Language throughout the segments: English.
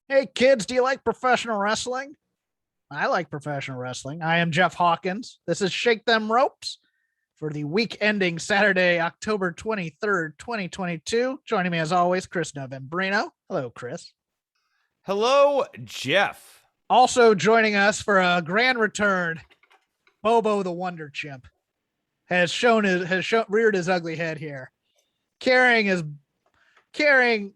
Hey kids, do you like professional wrestling? I like professional wrestling. I am Jeff Hawkins. This is Shake Them Ropes for the week ending Saturday, October 23rd, 2022. Joining me as always, Chris Novembrino. Hello, Chris. Hello, Jeff. Also joining us for a grand return, Bobo the Wonder Chimp has reared his ugly head here, carrying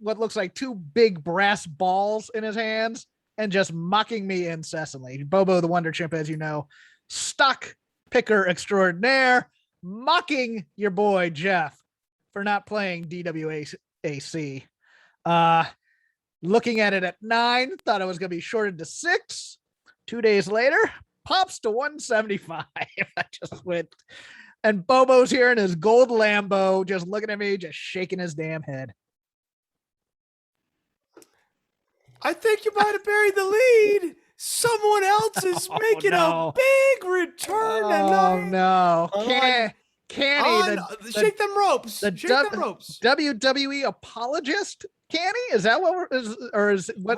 what looks like two big brass balls in his hands and just mocking me incessantly. Bobo the Wonder Chimp, as you know, stock picker extraordinaire, mocking your boy Jeff for not playing DWAC. Looking at it at 9, thought it was going to be shorted to 6. 2 days later, pops to 175. I just went. And Bobo's here in his gold Lambo, just looking at me, just shaking his damn head. I think you might have buried the lead. Someone else is making a big return tonight. No. Canny, Shake Them Ropes. Shake Them Ropes. WWE apologist? Canny? Is that what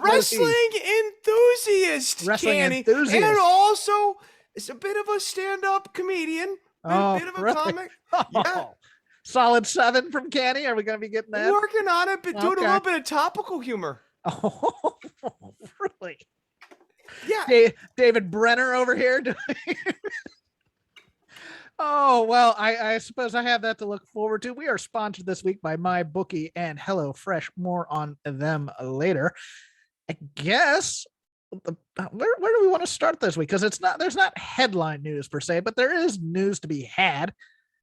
wrestling enthusiast? Wrestling Canny. enthusiast. And also, it's a bit of a stand-up comedian. Bit of a really? comic. Yeah. Solid 7 from Canny. Are we going to be getting that? Working on it, but doing a little bit of topical humor. Oh, really? Yeah. David Brenner over here. Oh, well, I suppose I have that to look forward to. We are sponsored this week by MyBookie and HelloFresh. More on them later. I guess, where do we want to start this week? Because there's not headline news per se, but there is news to be had.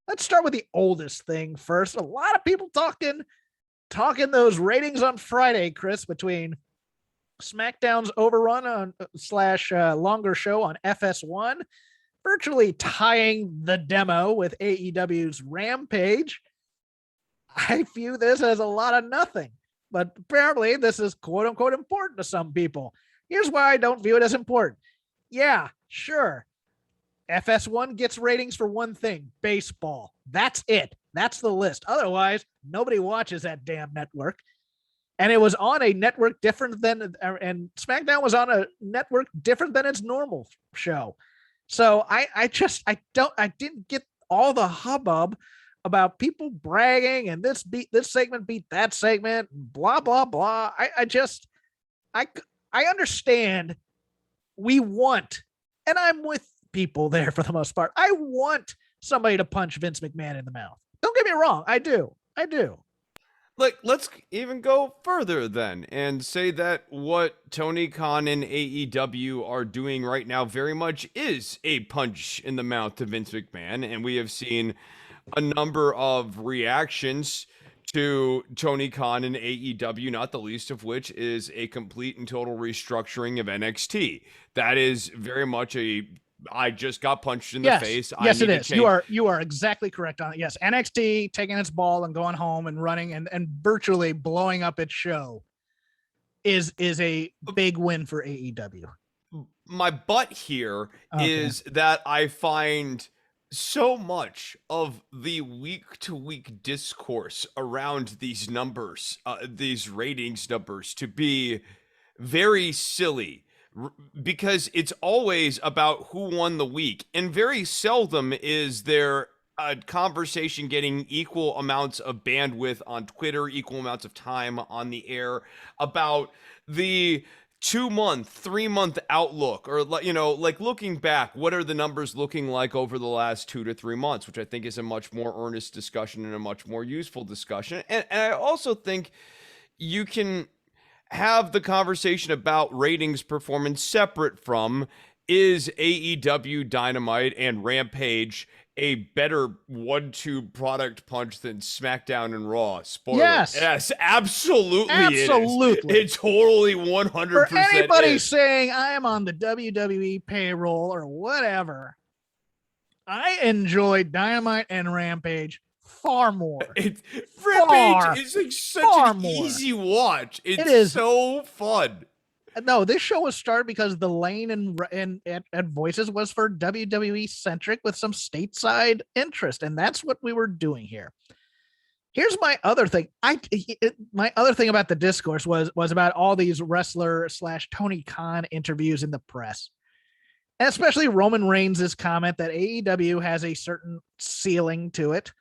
Let's start with the oldest thing first. A lot of people talking those ratings on Friday, Chris, between SmackDown's overrun on / longer show on FS1, virtually tying the demo with AEW's Rampage. I view this as a lot of nothing, but apparently this is quote unquote important to some people. Here's why I don't view it as important. Yeah, sure. FS1 gets ratings for one thing: baseball. That's it. That's the list. Otherwise, nobody watches that damn network. And it was on a network different than, and SmackDown was on a network different than its normal show. So I didn't get all the hubbub about people bragging and this segment beat that segment, blah, blah, blah. I understand we want, and I'm with people there for the most part. I want somebody to punch Vince McMahon in the mouth. Don't get me wrong. I do. Like, let's even go further then and say that what Tony Khan and AEW are doing right now very much is a punch in the mouth to Vince McMahon. And we have seen a number of reactions to Tony Khan and AEW, not the least of which is a complete and total restructuring of NXT. That is very much I just got punched in the face. Yes, it is. You are exactly correct on it. Yes, NXT taking its ball and going home and running and virtually blowing up its show is a big win for AEW. My butt here is that I find so much of the week-to-week discourse around these numbers, these ratings numbers, to be very silly. Because it's always about who won the week, and very seldom is there a conversation getting equal amounts of bandwidth on Twitter, equal amounts of time on the air about the 2-month, 3-month outlook, or, you know, like looking back, what are the numbers looking like over the last 2 to 3 months, which I think is a much more earnest discussion and a much more useful discussion. And I also think you can have the conversation about ratings performance separate from, is AEW Dynamite and Rampage a better 1-2 product punch than SmackDown and Raw? Spoiler. Yes, absolutely. It totally 100%. For anybody saying I am on the WWE payroll or whatever, I enjoyed Dynamite and Rampage far more. Rampage is like such an easy watch. It is so fun. No, this show was started because the lane and Voices was for WWE centric with some stateside interest, and that's what we were doing here. Here's my other thing. My other thing about the discourse was about all these wrestler / Tony Khan interviews in the press, and especially Roman Reigns' comment that AEW has a certain ceiling to it,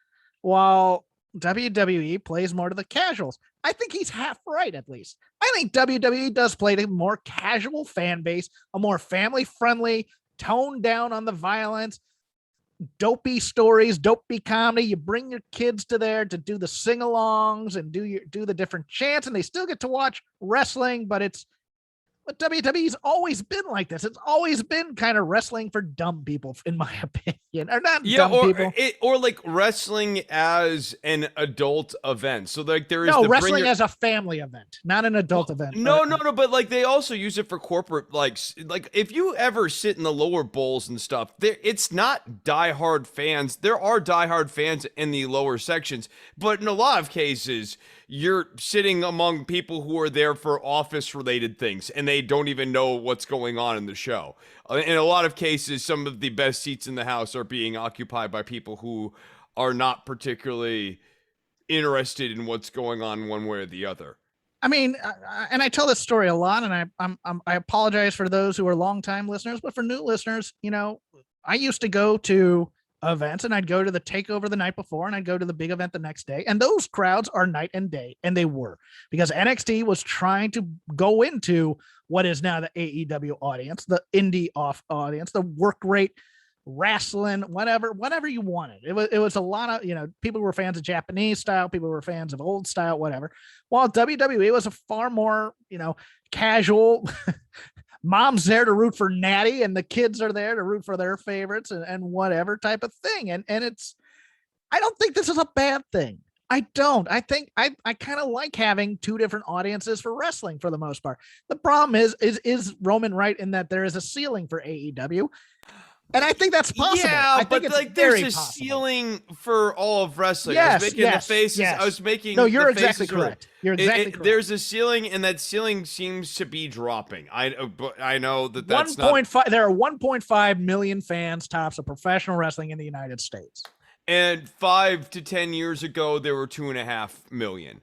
while WWE plays more to the casuals. I think he's half right, at least. I think WWE does play to a more casual fan base, a more family friendly, toned down on the violence, dopey stories, dopey comedy. You bring your kids to there to do the sing-alongs and do the different chants, and they still get to watch wrestling, but WWE's always been like this. It's always been kind of wrestling for dumb people, in my opinion, or not dumb people. Or like wrestling as an adult event. So like there is wrestling as a family event, not an adult event. No. But like they also use it for corporate, like if you ever sit in the lower bowls and stuff, it's not diehard fans. There are diehard fans in the lower sections, but in a lot of cases, you're sitting among people who are there for office-related things, and they don't even know what's going on in the show. In a lot of cases, some of the best seats in the house are being occupied by people who are not particularly interested in what's going on one way or the other. I mean, and I tell this story a lot, and I apologize for those who are longtime listeners, but for new listeners, I used to go to events, and I'd go to the takeover the night before, and I'd go to the big event the next day, and those crowds are night and day, and they were, because NXT was trying to go into what is now the AEW audience, the indie off audience, the work rate wrestling, whatever you wanted. It was a lot of, people were fans of Japanese style, people were fans of old style, whatever, while WWE was a far more casual mom's there to root for Natty, and the kids are there to root for their favorites and whatever type of thing. And I don't think this is a bad thing. I don't. I think I kind of like having two different audiences for wrestling for the most part. The problem is Roman right in that there is a ceiling for AEW? And I think that's possible. Yeah, but like there's a ceiling for all of wrestling. Yes, I was making the faces. Yes. I was making. No, you're exactly correct. You're exactly correct. There's a ceiling, and that ceiling seems to be dropping. I know that's 1.5. There are 1.5 million fans tops of professional wrestling in the United States. And 5 to 10 years ago, there were 2.5 million.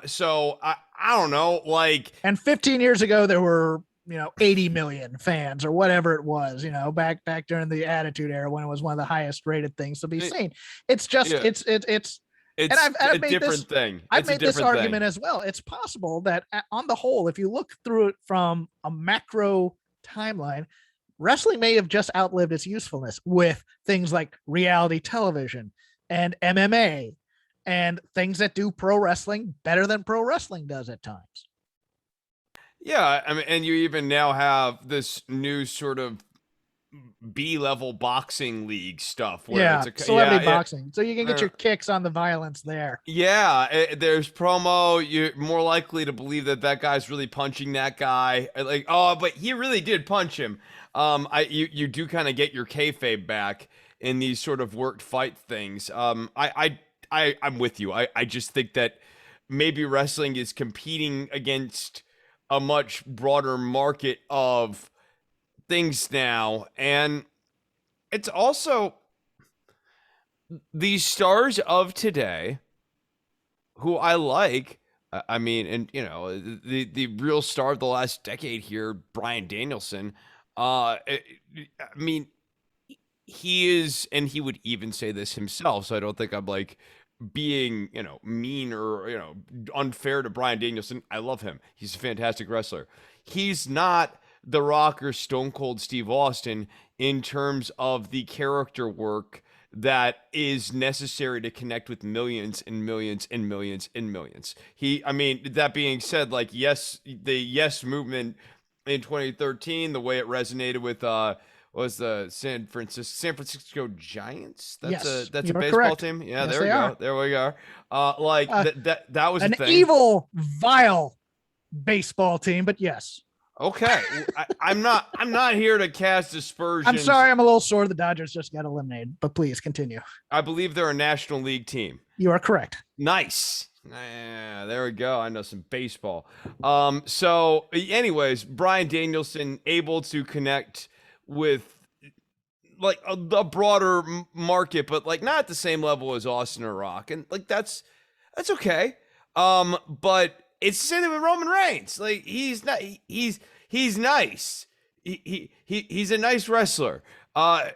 So I don't know, like. And 15 years ago, there were 80 million fans or whatever it was, back during the Attitude Era when it was one of the highest rated things to be seen. It's just, it's and I've made different this thing. I've made this argument as well. It's possible that on the whole, if you look through it from a macro timeline, wrestling may have just outlived its usefulness with things like reality television and MMA and things that do pro wrestling better than pro wrestling does at times. Yeah, I mean, and you even now have this new sort of B-level boxing league stuff. Where it's celebrity boxing. So you can get your kicks on the violence there. Yeah, there's promo. You're more likely to believe that guy's really punching that guy. Like, oh, but he really did punch him. You do kind of get your kayfabe back in these sort of worked fight things. I'm with you. I just think that maybe wrestling is competing against a much broader market of things now, and it's also these stars of today who I like. I mean, and the real star of the last decade here, Bryan Danielson. I mean, he is, and he would even say this himself, so I don't think I'm like being mean or unfair to Bryan Danielson. I love him. He's a fantastic wrestler. He's not The Rock or Stone Cold Steve Austin in terms of the character work that is necessary to connect with millions and millions and millions and millions. That being said, like, yes, the Yes movement in 2013, the way it resonated with was the San Francisco Giants. That's a baseball correct. team. Yeah, yes, there we go. Are. There we go. That was an a thing. Evil, vile baseball team, but yes. Okay, I'm not here to cast aspersions. I'm sorry, I'm a little sore. The Dodgers just got eliminated, but please continue. I believe they're a National League team. You are correct. Nice. There we go. I know some baseball. So anyways, Bryan Danielson able to connect with like a broader market, but like not at the same level as Austin or Rock. And like that's That's okay. But it's the same thing with Roman Reigns. Like he's not. He's nice. He's a nice wrestler.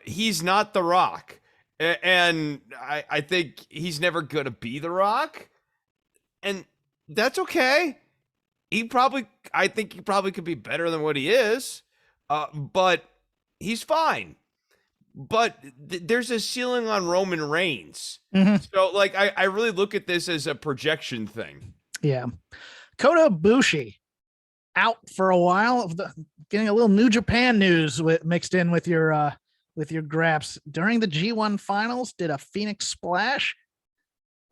He's not The Rock, and I think he's never gonna be The Rock, and that's okay. I think he probably could be better than what he is, but he's fine. But there's a ceiling on Roman Reigns. Mm-hmm. So, like, I really look at this as a projection thing. Yeah. Kodobushi out for a while, getting a little New Japan news mixed in with your graps. During the G1 finals, did a Phoenix splash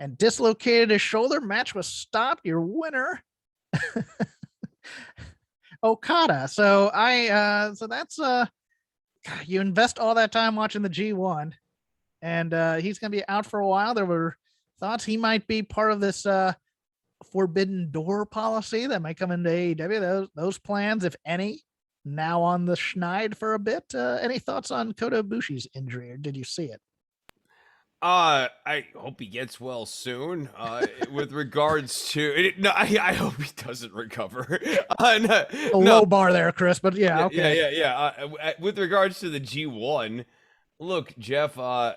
and dislocated his shoulder. Match was stopped. Your winner, Okada. So that's you invest all that time watching the G1, and he's going to be out for a while. There were thoughts he might be part of this forbidden door policy that might come into AEW. Those plans, if any, now on the schneid for a bit. Any thoughts on Kodobushi's injury, or did you see it? I hope he gets well soon. With regards to no, I hope he doesn't recover. Low bar there, Chris, but yeah, okay. Yeah. With regards to the G1, look, Jeff, I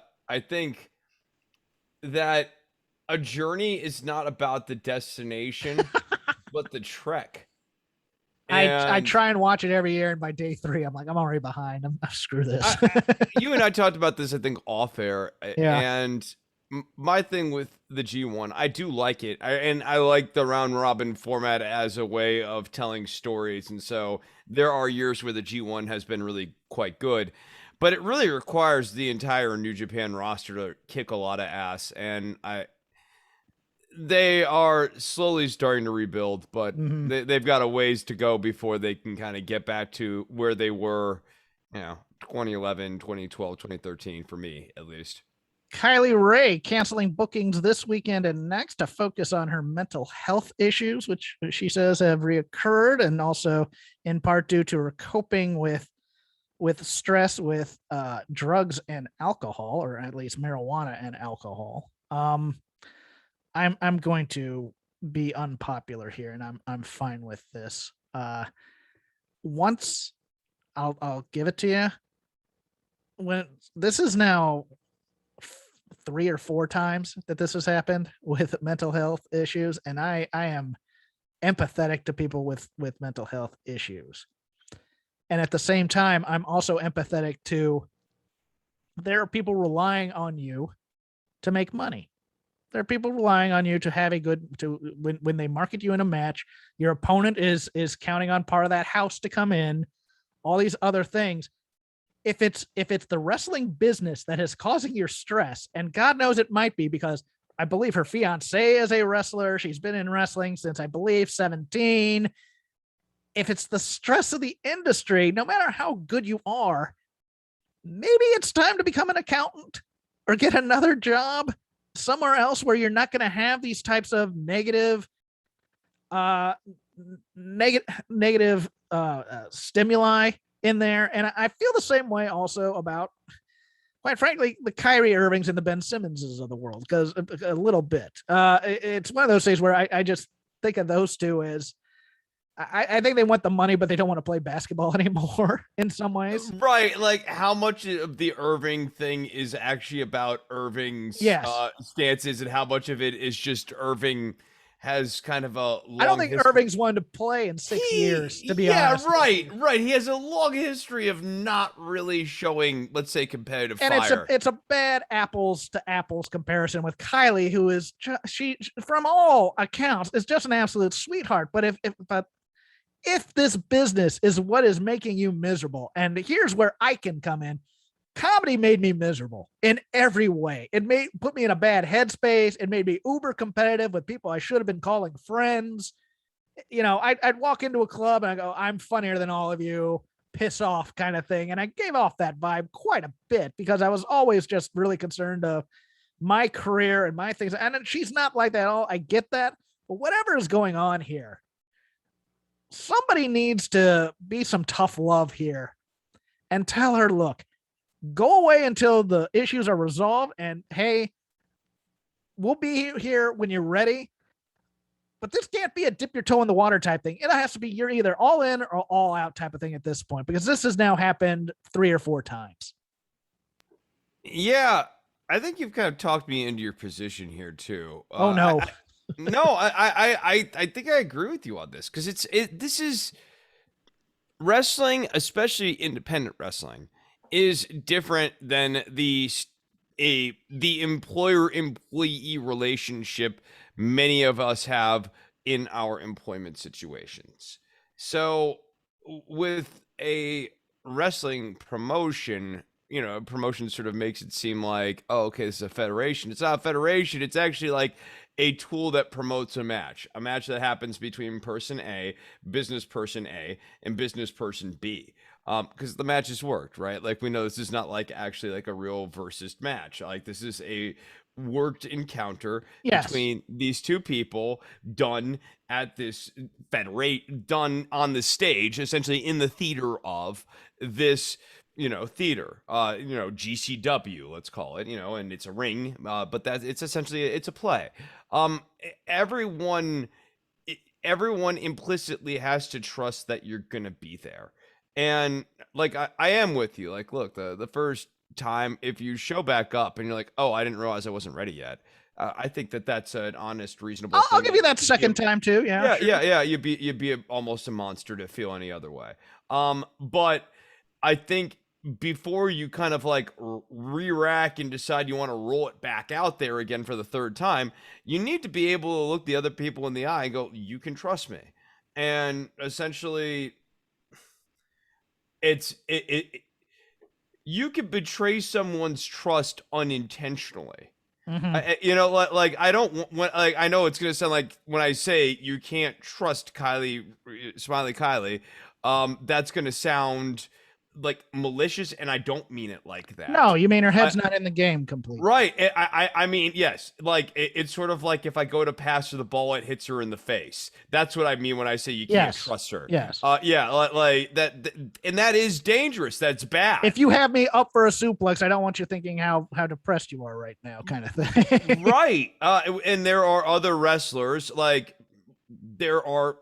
think that a journey is not about the destination, but the trek. I try and watch it every year, and by day 3, I'm like, I'm already behind. Screw this. You and I talked about this, I think, off air. Yeah. And my thing with the G1, I do like it. I like the round robin format as a way of telling stories. And so there are years where the G1 has been really quite good. But it really requires the entire New Japan roster to kick a lot of ass. And they are slowly starting to rebuild, but they've got a ways to go before they can kind of get back to where they were, 2011, 2012, 2013, for me, at least. Kylie Rae canceling bookings this weekend and next to focus on her mental health issues, which she says have reoccurred, and also in part due to her coping with stress with drugs and alcohol, or at least marijuana and alcohol. I'm going to be unpopular here, and I'm fine with this. Once I'll give it to you. When this is now 3 or 4 times that this has happened with mental health issues, and I am empathetic to people with mental health issues. And at the same time, I'm also empathetic to there are people relying on you to make money. There are people relying on you to have a good when they market you in a match, your opponent is counting on part of that house to come in, all these other things. If it's the wrestling business that is causing your stress, and God knows it might be, because I believe her fiance is a wrestler. She's been in wrestling since, I believe, 17. If it's the stress of the industry, no matter how good you are, maybe it's time to become an accountant or get another job somewhere else where you're not going to have these types of negative stimuli in there. And I feel the same way also about, quite frankly, the Kyrie Irvings and the Ben Simmonses of the world, because a little bit. It's one of those things where I just think of those two as, I think they want the money, but they don't want to play basketball anymore in some ways. Right. Like, how much of the Irving thing is actually about Irving's stances, and how much of it is just Irving has kind of a long I don't think history. Irving's wanted to play in 6 years, to be honest. Yeah, right. He has a long history of not really showing, let's say, competitive fire. It's a bad apples to apples comparison with Kylie, who is she from all accounts is just an absolute sweetheart. But if this business is what is making you miserable, and here's where I can come in, comedy made me miserable in every way. It put me in a bad headspace. It made me uber competitive with people I should have been calling friends. I'd walk into a club and I go, I'm funnier than all of you, piss off kind of thing. And I gave off that vibe quite a bit because I was always just really concerned of my career and my things. And she's not like that at all. I get that. But whatever is going on here, somebody needs to be some tough love here and tell her, look, go away until the issues are resolved. And hey, we'll be here when you're ready. But this can't be a dip your toe in the water type thing. It has to be you're either all in or all out type of thing at this point, because this has now happened 3 or 4 times. Yeah, I think you've kind of talked me into your position here too. Oh no. I think I agree with you on this, because this is wrestling, especially independent wrestling, is different than the employer-employee relationship many of us have in our employment situations. So with a wrestling promotion, promotion sort of makes it seem like, oh, okay, this is a federation. It's not a federation. It's actually like a tool that promotes a match that happens between person A, business person A, and business person B. Because the matches worked, right? Like, we know this is not like actually like a real versus match. Like, this is a worked encounter between these two people done at this done on the stage, essentially in the theater of this theater, GCW, let's call it, and it's a ring, but it's essentially, it's a play. Everyone implicitly has to trust that you're going to be there. And like, I am with you. Like, look, the first time, if you show back up and you're like, oh, I didn't realize I wasn't ready yet. I think that's an honest, reasonable thing. I'll give you that second time too. Yeah. Yeah. You'd be almost a monster to feel any other way. But I think before you kind of like re-rack and decide you want to roll it back out there again for the third time, you need to be able to look the other people in the eye and go, you can trust me. And essentially, you can betray someone's trust unintentionally. Mm-hmm. Like I don't want, like, I know it's gonna sound like when I say you can't trust Kylie, Smiley Kylie, that's gonna sound like malicious, and I don't mean it like that. No, you mean her head's not in the game completely. Right. I mean, yes. Like, it's sort of like if I go to pass her the ball, it hits her in the face. That's what I mean when I say you can't trust her. Yes. Yeah. Like that, and that is dangerous. That's bad. If you have me up for a suplex, I don't want you thinking how depressed you are right now, kind of thing. Right. And there are other wrestlers, like there are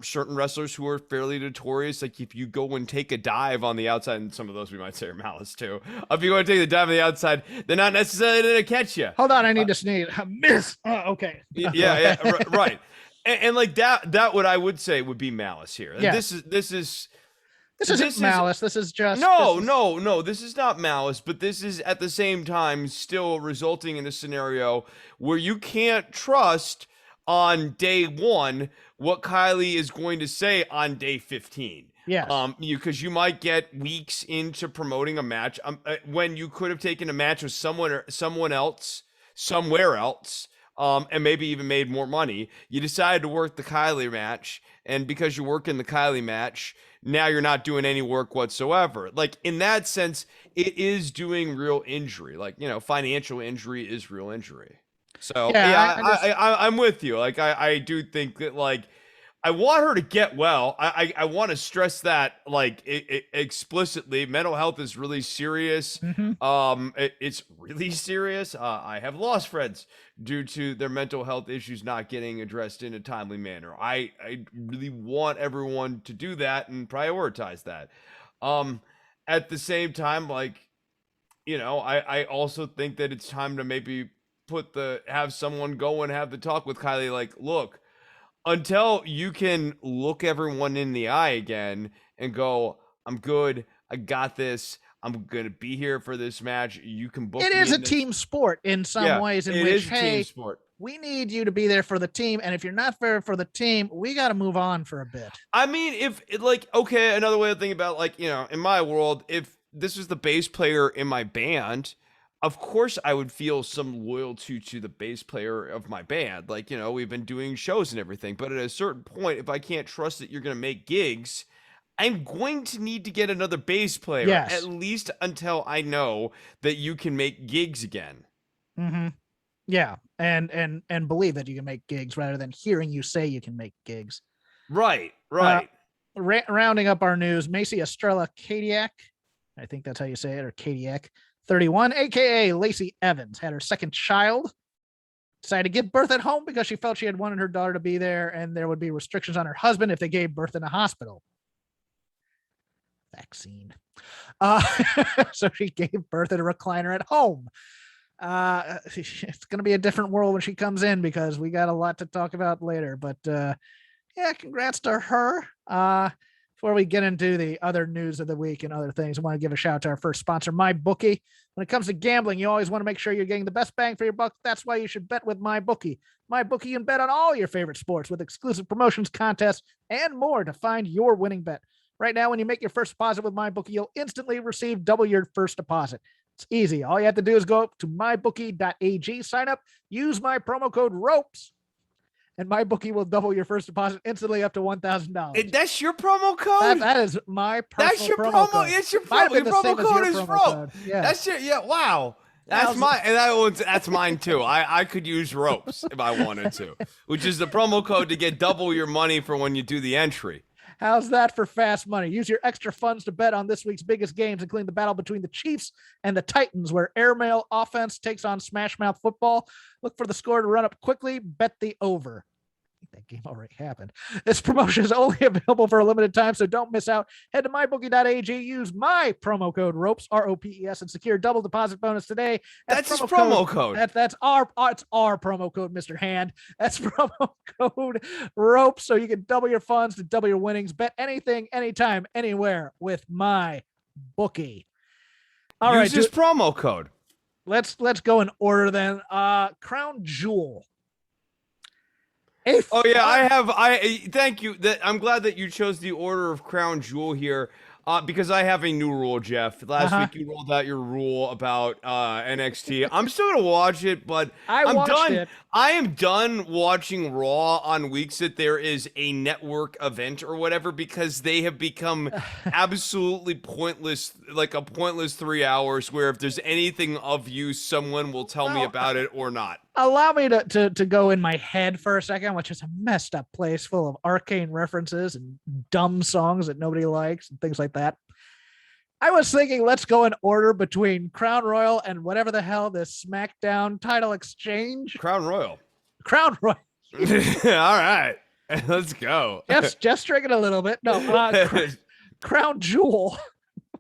certain wrestlers who are fairly notorious. Like, if you go and take a dive on the outside, and some of those we might say are malice too. If you go and take the dive on the outside, they're not necessarily going to catch you. Hold on, I need to sneeze. Miss. Oh, okay. Yeah, right. And like that, what I would say would be malice here. Yeah. This isn't malice. This is just no. This is not malice, but this is at the same time still resulting in a scenario where you can't trust on day 1 what Kylie is going to say on day 15. Yeah. Because you might get weeks into promoting a match when you could have taken a match with someone else, somewhere else, and maybe even made more money. You decided to work the Kylie match, and because you're working the Kylie match, now you're not doing any work whatsoever. Like, in that sense, it is doing real injury. Like, financial injury is real injury. So I'm with you. Like, I do think that, like, I want her to get well. I want to stress that, like, explicitly. Mental health is really serious. Mm-hmm. It's really serious. I have lost friends due to their mental health issues not getting addressed in a timely manner. I really want everyone to do that and prioritize that. At the same time, like, I also think that it's time to maybe have someone go and have the talk with Kylie. Like, look, until you can look everyone in the eye again and go, I'm good, I got this, I'm gonna be here for this match, you can book. It is a team sport in some ways, in which, hey, we need you to be there for the team, and if you're not there for the team, we got to move on for a bit. I mean, if okay, another way of thinking about, like, in my world, if this was the bass player in my band, of course I would feel some loyalty to the bass player of my band. Like, we've been doing shows and everything, but at a certain point, if I can't trust that you're going to make gigs, I'm going to need to get another bass player, at least until I know that you can make gigs again. Mm-hmm. Yeah. And believe that you can make gigs rather than hearing you say you can make gigs. Right. Rounding up our news, Macy Estrella Kadiak, I think that's how you say it, or Kadiak, 31, aka Lacey Evans, had her second child. decided to give birth at home because she felt she had wanted her daughter to be there and there would be restrictions on her husband if they gave birth in a hospital. Vaccine. So she gave birth in a recliner at home. It's going to be a different world when she comes in because we got a lot to talk about later. But yeah, congrats to her. Before we get into the other news of the week and other things, I want to give a shout out to our first sponsor, MyBookie. When it comes to gambling, you always want to make sure you're getting the best bang for your buck. That's why you should bet with MyBookie. MyBookie, you can bet on all your favorite sports with exclusive promotions, contests, and more to find your winning bet. Right now, when you make your first deposit with MyBookie, you'll instantly receive double your first deposit. It's easy. All you have to do is go up to mybookie.ag, sign up, use my promo code ROPES, and MyBookie will double your first deposit instantly up to $1,000. That's your promo code? That is my personal That's your promo code. It's your promo. Your promo code is ROPE. Yeah. That's your, yeah, wow. That's mine, and that's mine too. I could use ropes if I wanted to, which is the promo code to get double your money for when you do the entry. How's that for fast money? Use your extra funds to bet on this week's biggest games, including the battle between the Chiefs and the Titans, where airmail offense takes on Smash Mouth football. Look for the score to run up quickly. Bet the over. I think that game already happened. This promotion is only available for a limited time, so don't miss out. Head to mybookie.ag, use my promo code ROPES, ROPES, and secure double deposit bonus today. That's his promo code. It's our promo code, Mr. Hand. That's promo code ROPES, so you can double your funds to double your winnings. Bet anything, anytime, anywhere with my bookie. All right, use his promo code. Let's go in order then. Crown Jewel. Oh yeah, I thank you. I'm glad that you chose the order of Crown Jewel here, because I have a new rule, Jeff. Last week you rolled out your rule about NXT. I'm still gonna watch it, but I'm done. I am done watching Raw on weeks that there is a network event or whatever, because they have become absolutely pointless, like a pointless 3 hours where if there's anything of use, someone will tell me about it or not. Allow me to go in my head for a second, which is a messed up place full of arcane references and dumb songs that nobody likes and things like that. I was thinking, let's go in order between Crown Royal and whatever the hell this SmackDown title exchange. Crown Royal. All right, let's go. Just drinking a little bit. No, Crown Jewel.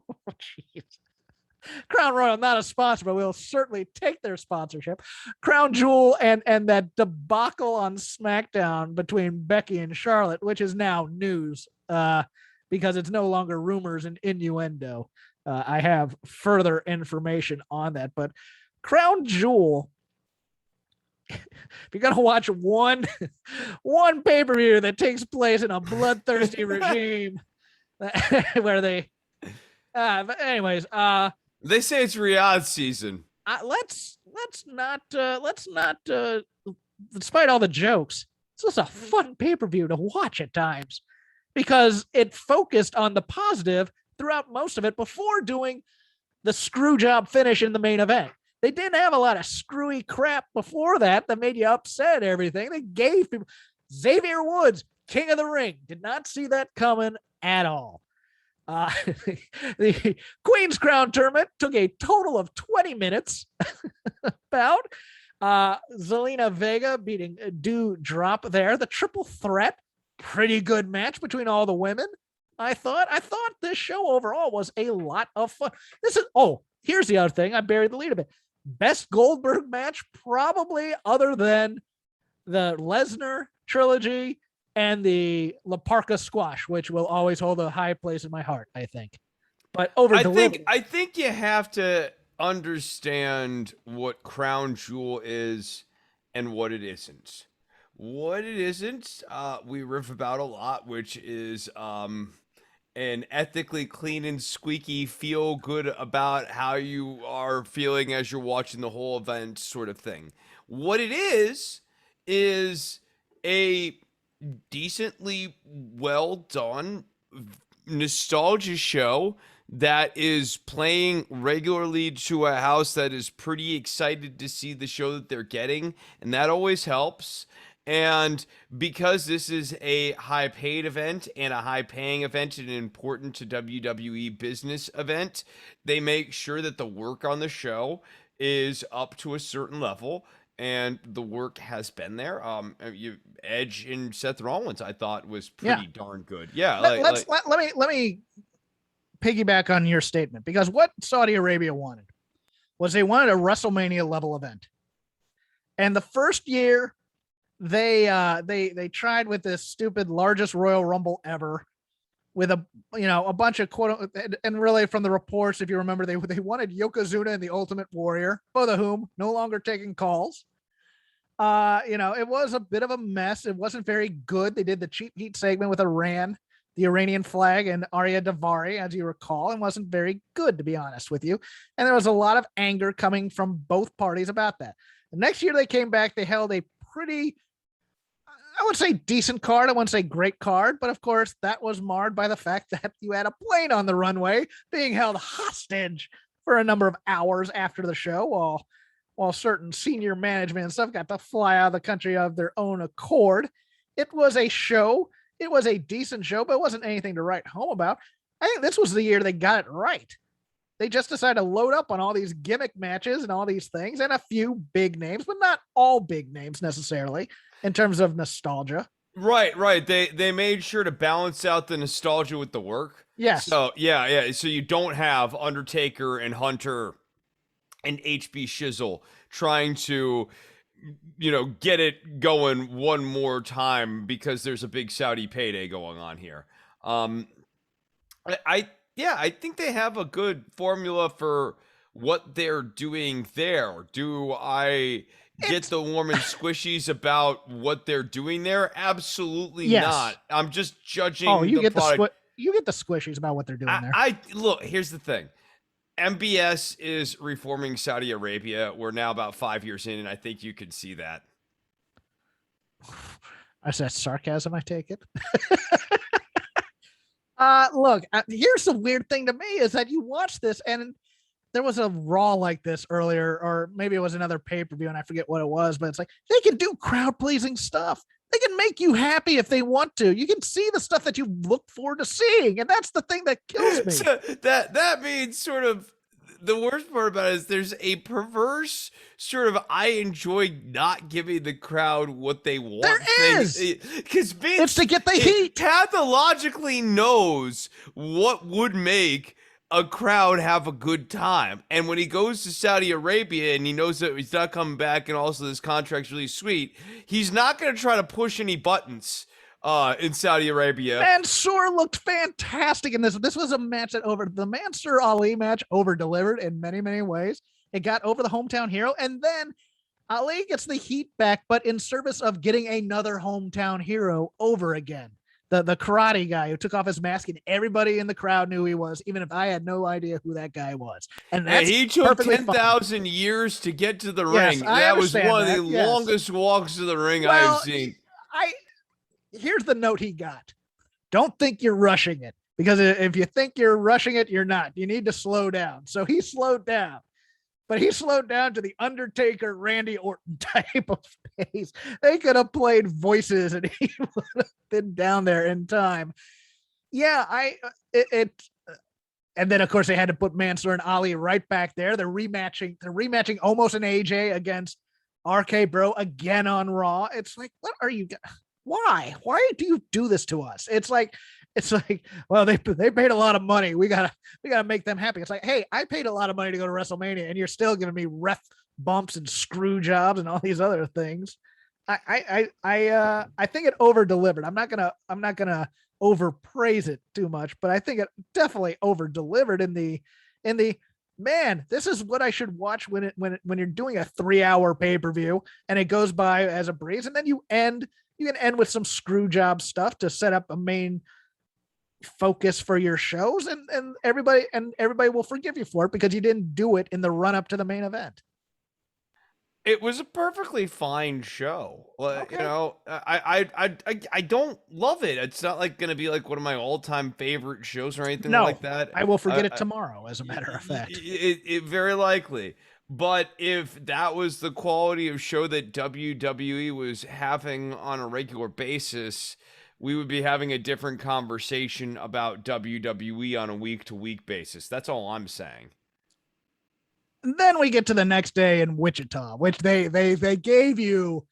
Oh, jeez. Crown Royal, not a sponsor, but we'll certainly take their sponsorship. Crown Jewel and that debacle on SmackDown between Becky and Charlotte, which is now news because it's no longer rumors and innuendo. I have further information on that, but Crown Jewel, if you're going to watch one pay-per-view that takes place in a bloodthirsty regime where they, but anyways, they say it's Riyadh season. Let's not. Despite all the jokes, it's just a fun pay-per-view to watch at times because it focused on the positive throughout most of it before doing the screw job finish in the main event. They didn't have a lot of screwy crap before that made you upset everything. They gave people Xavier Woods, King of the Ring. Did not see that coming at all. The Queen's Crown tournament took a total of 20 minutes. About Zelina Vega beating Doudrop there. The triple threat, pretty good match between all the women. I thought this show overall was a lot of fun. Here's the other thing. I buried the lead a bit. Best Goldberg match, probably other than the Lesnar trilogy and the La Parka squash, which will always hold a high place in my heart, I think. But I think you have to understand what Crown Jewel is and what it isn't. What it isn't, we riff about a lot, which is an ethically clean and squeaky, feel good about how you are feeling as you're watching the whole event sort of thing. What it is a decently well done nostalgia show that is playing regularly to a house that is pretty excited to see the show that they're getting, and that always helps. And because this is a high-paid event and a high-paying event and an important to WWE business event, they make sure that the work on the show is up to a certain level. and the work has been there. Edge and Seth Rollins, I thought was pretty darn good. Yeah, let me piggyback on your statement, because what Saudi Arabia wanted was they wanted a WrestleMania level event, and the first year they tried with this stupid largest Royal Rumble ever, with a bunch of quote, and really from the reports, if you remember, they wanted Yokozuna and the Ultimate Warrior, both of whom no longer taking calls. It was a bit of a mess. It wasn't very good. They did the cheap heat segment with Iran, the Iranian flag, and Arya Davari, as you recall, and wasn't very good, to be honest with you. And there was a lot of anger coming from both parties about that. The next year they came back, they held a pretty, I would say, decent card. I wouldn't say great card, but of course that was marred by the fact that you had a plane on the runway being held hostage for a number of hours after the show, while certain senior management and stuff got to fly out of the country of their own accord. It was a show. It was a decent show, but it wasn't anything to write home about. I think this was the year they got it right. They just decided to load up on all these gimmick matches and all these things, and a few big names, but not all big names necessarily in terms of nostalgia. Right. They made sure to balance out the nostalgia with the work. Yes. So yeah. So you don't have Undertaker and Hunter and HB Shizzle trying to, get it going one more time because there's a big Saudi payday going on here. I think they have a good formula for what they're doing there. Do I get the warm and squishies about what they're doing there? Absolutely not. I'm just judging. Oh, you get the squishies about what they're doing there. Look, here's the thing. MBS is reforming Saudi Arabia. We're now about 5 years in, and I think you can see that. Is that sarcasm? I take it. Look, here's the weird thing to me is that you watch this, and there was a Raw like this earlier, or maybe it was another pay-per-view, and I forget what it was, but it's like they can do crowd-pleasing stuff. They can make you happy if they want to. You can see the stuff that you look forward to seeing, and that's the thing that kills me. So that means sort of the worst part about it is there's a perverse sort of I enjoy not giving the crowd what they want. There is, because it's to get the heat. Pathologically knows what would make a crowd have a good time. And when he goes to Saudi Arabia and he knows that he's not coming back and also this contract's really sweet, he's not going to try to push any buttons in Saudi Arabia. Mansoor looked fantastic in this. This was a match that the Mansoor Ali match over-delivered in many, many ways. It got over the hometown hero, and then Ali gets the heat back, but in service of getting another hometown hero over again. The karate guy who took off his mask and everybody in the crowd knew he was, even if I had no idea who that guy was. And he took 10,000 years to get to the ring. That was one of the longest walks to the ring I've seen. Here's the note he got. Don't think you're rushing it, because if you think you're rushing it, you're not. You need to slow down. So he slowed down. But he slowed down to the Undertaker, Randy Orton type of pace. They could have played voices and he would have been down there in time. Yeah, and then of course they had to put Mansoor and Ali right back there. They're rematching almost an AJ against RK Bro again on Raw. It's like, what are you? Why do you do this to us? It's like, well, they paid a lot of money. We gotta make them happy. It's like, hey, I paid a lot of money to go to WrestleMania, and you're still giving me ref bumps and screw jobs and all these other things. I think it over delivered. I'm not gonna overpraise it too much, but I think it definitely over delivered in the man. This is what I should watch when you're doing a 3-hour pay-per-view and it goes by as a breeze, and then you can end with some screw job stuff to set up a main focus for your shows, and everybody will forgive you for it because you didn't do it in the run up to the main event. It was a perfectly fine show. Okay. I don't love it. It's not like going to be like one of my all-time favorite shows or anything like that. I will forget it tomorrow, as a matter of fact. It very likely. But if that was the quality of show that WWE was having on a regular basis, we would be having a different conversation about WWE on a week-to-week basis. That's all I'm saying. And then we get to the next day in Wichita, which they gave you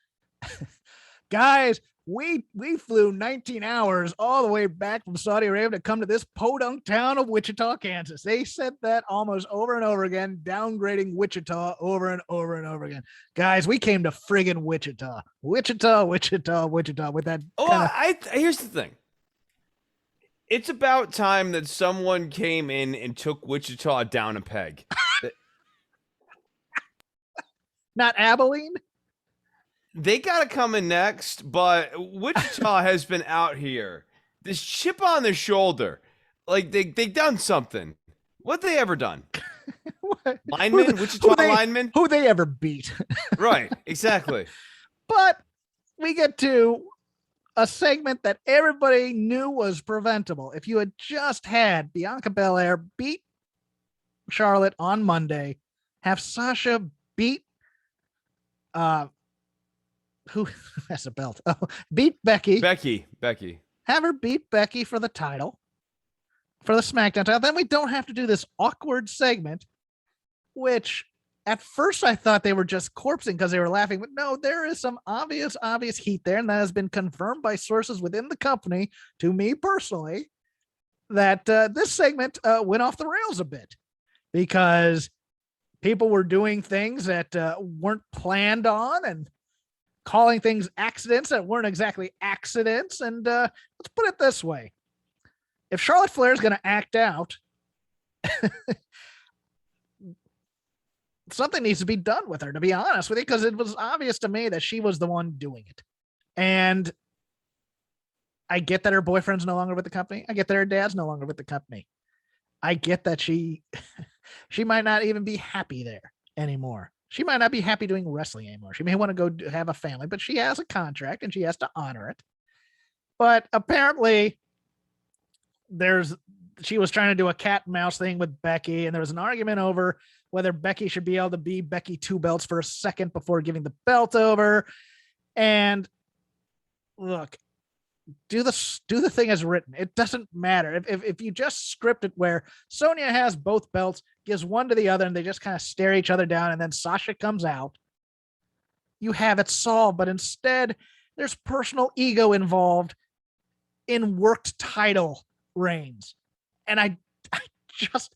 guys. We flew 19 hours all the way back from Saudi Arabia to come to this podunk town of Wichita, Kansas. They said that almost over and over again, downgrading Wichita over and over and over again. Guys, we came to friggin' Wichita with that. Here's the thing. It's about time that someone came in and took Wichita down a peg. Not Abilene? They got to come in next, but Wichita has been out here. This chip on their shoulder. Like, they done something. What they ever done? Linemen? Wichita linemen? Who they ever beat. Right, exactly. But we get to a segment that everybody knew was preventable. If you had just had Bianca Belair beat Charlotte on Monday, have Sasha beat who has a belt? Oh, beat Becky. Becky. Have her beat Becky for the title, for the SmackDown title. Then we don't have to do this awkward segment, which at first I thought they were just corpsing because they were laughing. But no, there is some obvious heat there. And that has been confirmed by sources within the company to me personally that this segment went off the rails a bit because people were doing things that weren't planned on and calling things accidents that weren't exactly accidents. And let's put it this way. If Charlotte Flair is going to act out, something needs to be done with her, to be honest with you, because it was obvious to me that she was the one doing it. And I get that her boyfriend's no longer with the company. I get that her dad's no longer with the company. I get that she might not even be happy there anymore. She might not be happy doing wrestling anymore. She may want to go have a family, but she has a contract and she has to honor it. But apparently she was trying to do a cat and mouse thing with Becky, and there was an argument over whether Becky should be able to be Becky 2 belts for a second before giving the belt over. And look, do the thing as written. It doesn't matter. If you just script it where Sonya has both belts, gives one to the other, and they just kind of stare each other down, and then Sasha comes out, you have it solved. But instead, there's personal ego involved in worked title reigns. And I just,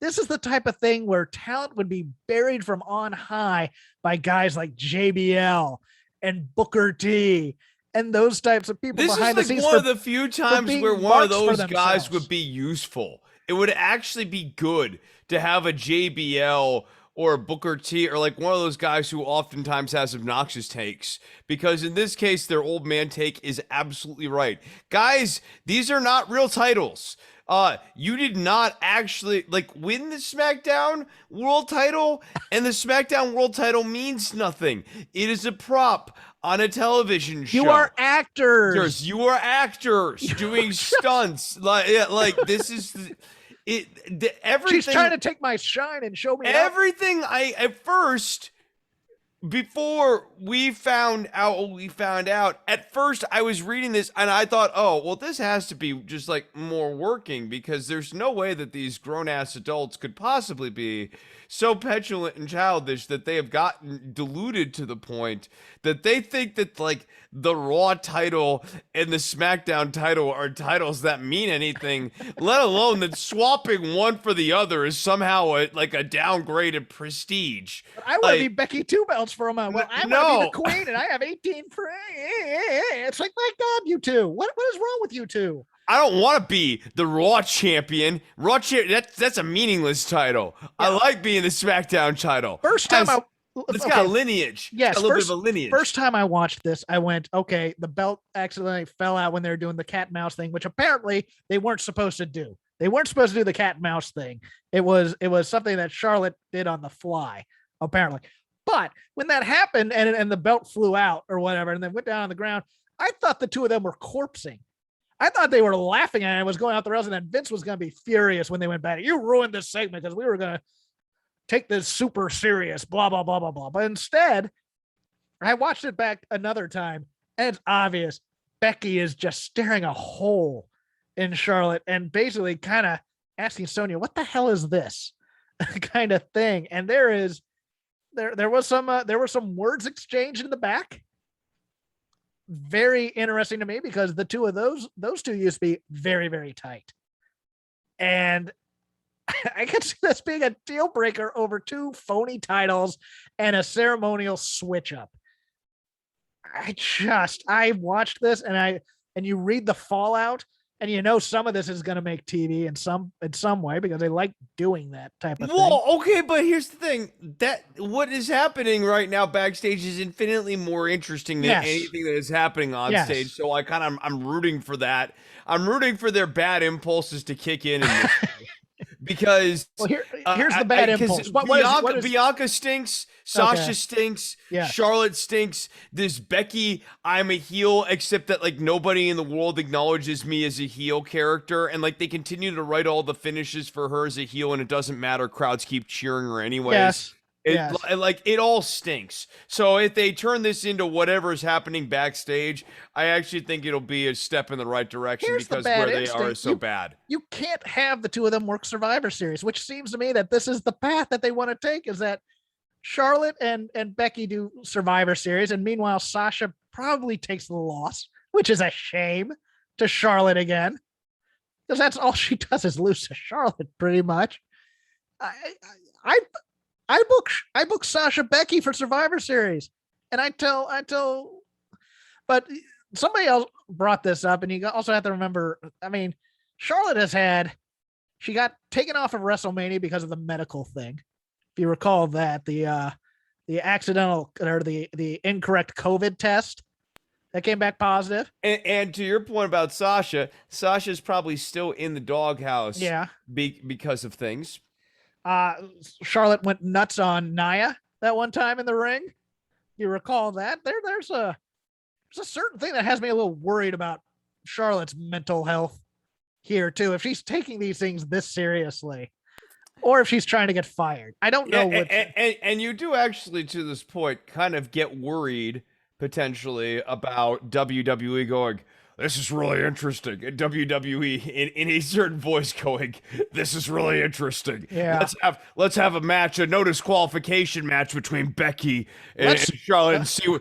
this is the type of thing where talent would be buried from on high by guys like JBL and Booker T and those types of people behind the scenes. This is like one of the few times where one of those guys would be useful. It would actually be good to have a JBL or a Booker T or like one of those guys who oftentimes has obnoxious takes, because in this case, their old man take is absolutely right. Guys, these are not real titles. You did not actually win the SmackDown World title, and the SmackDown World title means nothing. It is a prop on a television show. You are actors. You are actors doing stunts. This is everything. She's trying to take my shine and show me everything. Before we found out what we found out, at first I was reading this and I thought, oh, well, this has to be just more working, because there's no way that these grown-ass adults could possibly be so petulant and childish that they have gotten deluded to the point that they think that the Raw title and the SmackDown title are titles that mean anything, let alone that swapping one for the other is somehow a downgraded prestige. But I want to be Becky 2 belts for a moment. Well, I want to be the queen and I have 18 free. It's like, my God, you two. What is wrong with you two? I don't want to be the Raw champion. That's a meaningless title. Yeah. I like being the SmackDown title. First time it's got a lineage. Yes, a little bit of a lineage. First time I watched this, I went, okay, the belt accidentally fell out when they were doing the cat and mouse thing, which apparently they weren't supposed to do. They weren't supposed to do the cat and mouse thing. It was something that Charlotte did on the fly, apparently. But when that happened and the belt flew out or whatever, and then went down on the ground, I thought the two of them were corpsing. I thought they were laughing at it. It was going out the rails, and then Vince was going to be furious when they went back. You ruined this segment because we were going to take this super serious, blah, blah, blah, blah, blah. But instead, I watched it back another time, and it's obvious Becky is just staring a hole in Charlotte and basically kind of asking Sonya, what the hell is this? kind of thing. And there was some words exchanged in the back. Very interesting to me because the two of those two used to be very, very tight. And I could see this being a deal breaker over two phony titles and a ceremonial switch up. I watched this and you read the fallout and you know some of this is going to make TV in some way because they like doing that type of thing. Well, okay, but here's the thing: that what is happening right now backstage is infinitely more interesting than anything that is happening on stage. So I'm rooting for that. I'm rooting for their bad impulses to kick in this. Because here's the bad impulse. Bianca stinks, Sasha stinks, Charlotte stinks. This Becky, I'm a heel, except that like nobody in the world acknowledges me as a heel character, and like they continue to write all the finishes for her as a heel, and it doesn't matter. Crowds keep cheering her anyways. It all stinks. So if they turn this into whatever's happening backstage, I actually think it'll be a step in the right direction because where they are is so bad. You can't have the two of them work Survivor Series, which seems to me that this is the path that they want to take, is that Charlotte and Becky do Survivor Series, and meanwhile Sasha probably takes the loss, which is a shame, to Charlotte again, because that's all she does is lose to Charlotte pretty much. I book Sasha Becky for Survivor Series, and I tell, but somebody else brought this up, and you also have to remember. I mean, Charlotte she got taken off of WrestleMania because of the medical thing. If you recall that the accidental or the incorrect COVID test that came back positive. And to your point about Sasha's probably still in the doghouse. Yeah, because of things. Charlotte went nuts on Nia that one time in the ring. You recall that? There's a certain thing that has me a little worried about Charlotte's mental health here too. If she's taking these things this seriously, or if she's trying to get fired, I don't know. And you do actually, to this point, kind of get worried potentially about WWE going, this is really interesting. And WWE in a certain voice going, this is really interesting. Yeah. Let's have a match, a no disqualification match between Becky and Charlotte and see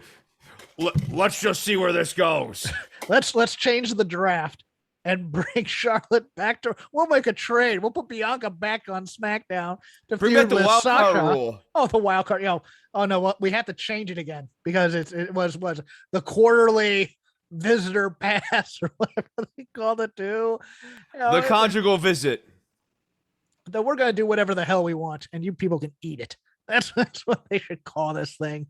let's just see where this goes. Let's change the draft and bring Charlotte back to. We'll make a trade. We'll put Bianca back on SmackDown to bring back the wild Sasha. Card rule. Oh, the wild card. Oh no, we have to change it again because it was the quarterly visitor pass or whatever they called it too. The conjugal visit. That we're gonna do whatever the hell we want, and you people can eat it. That's what they should call this thing.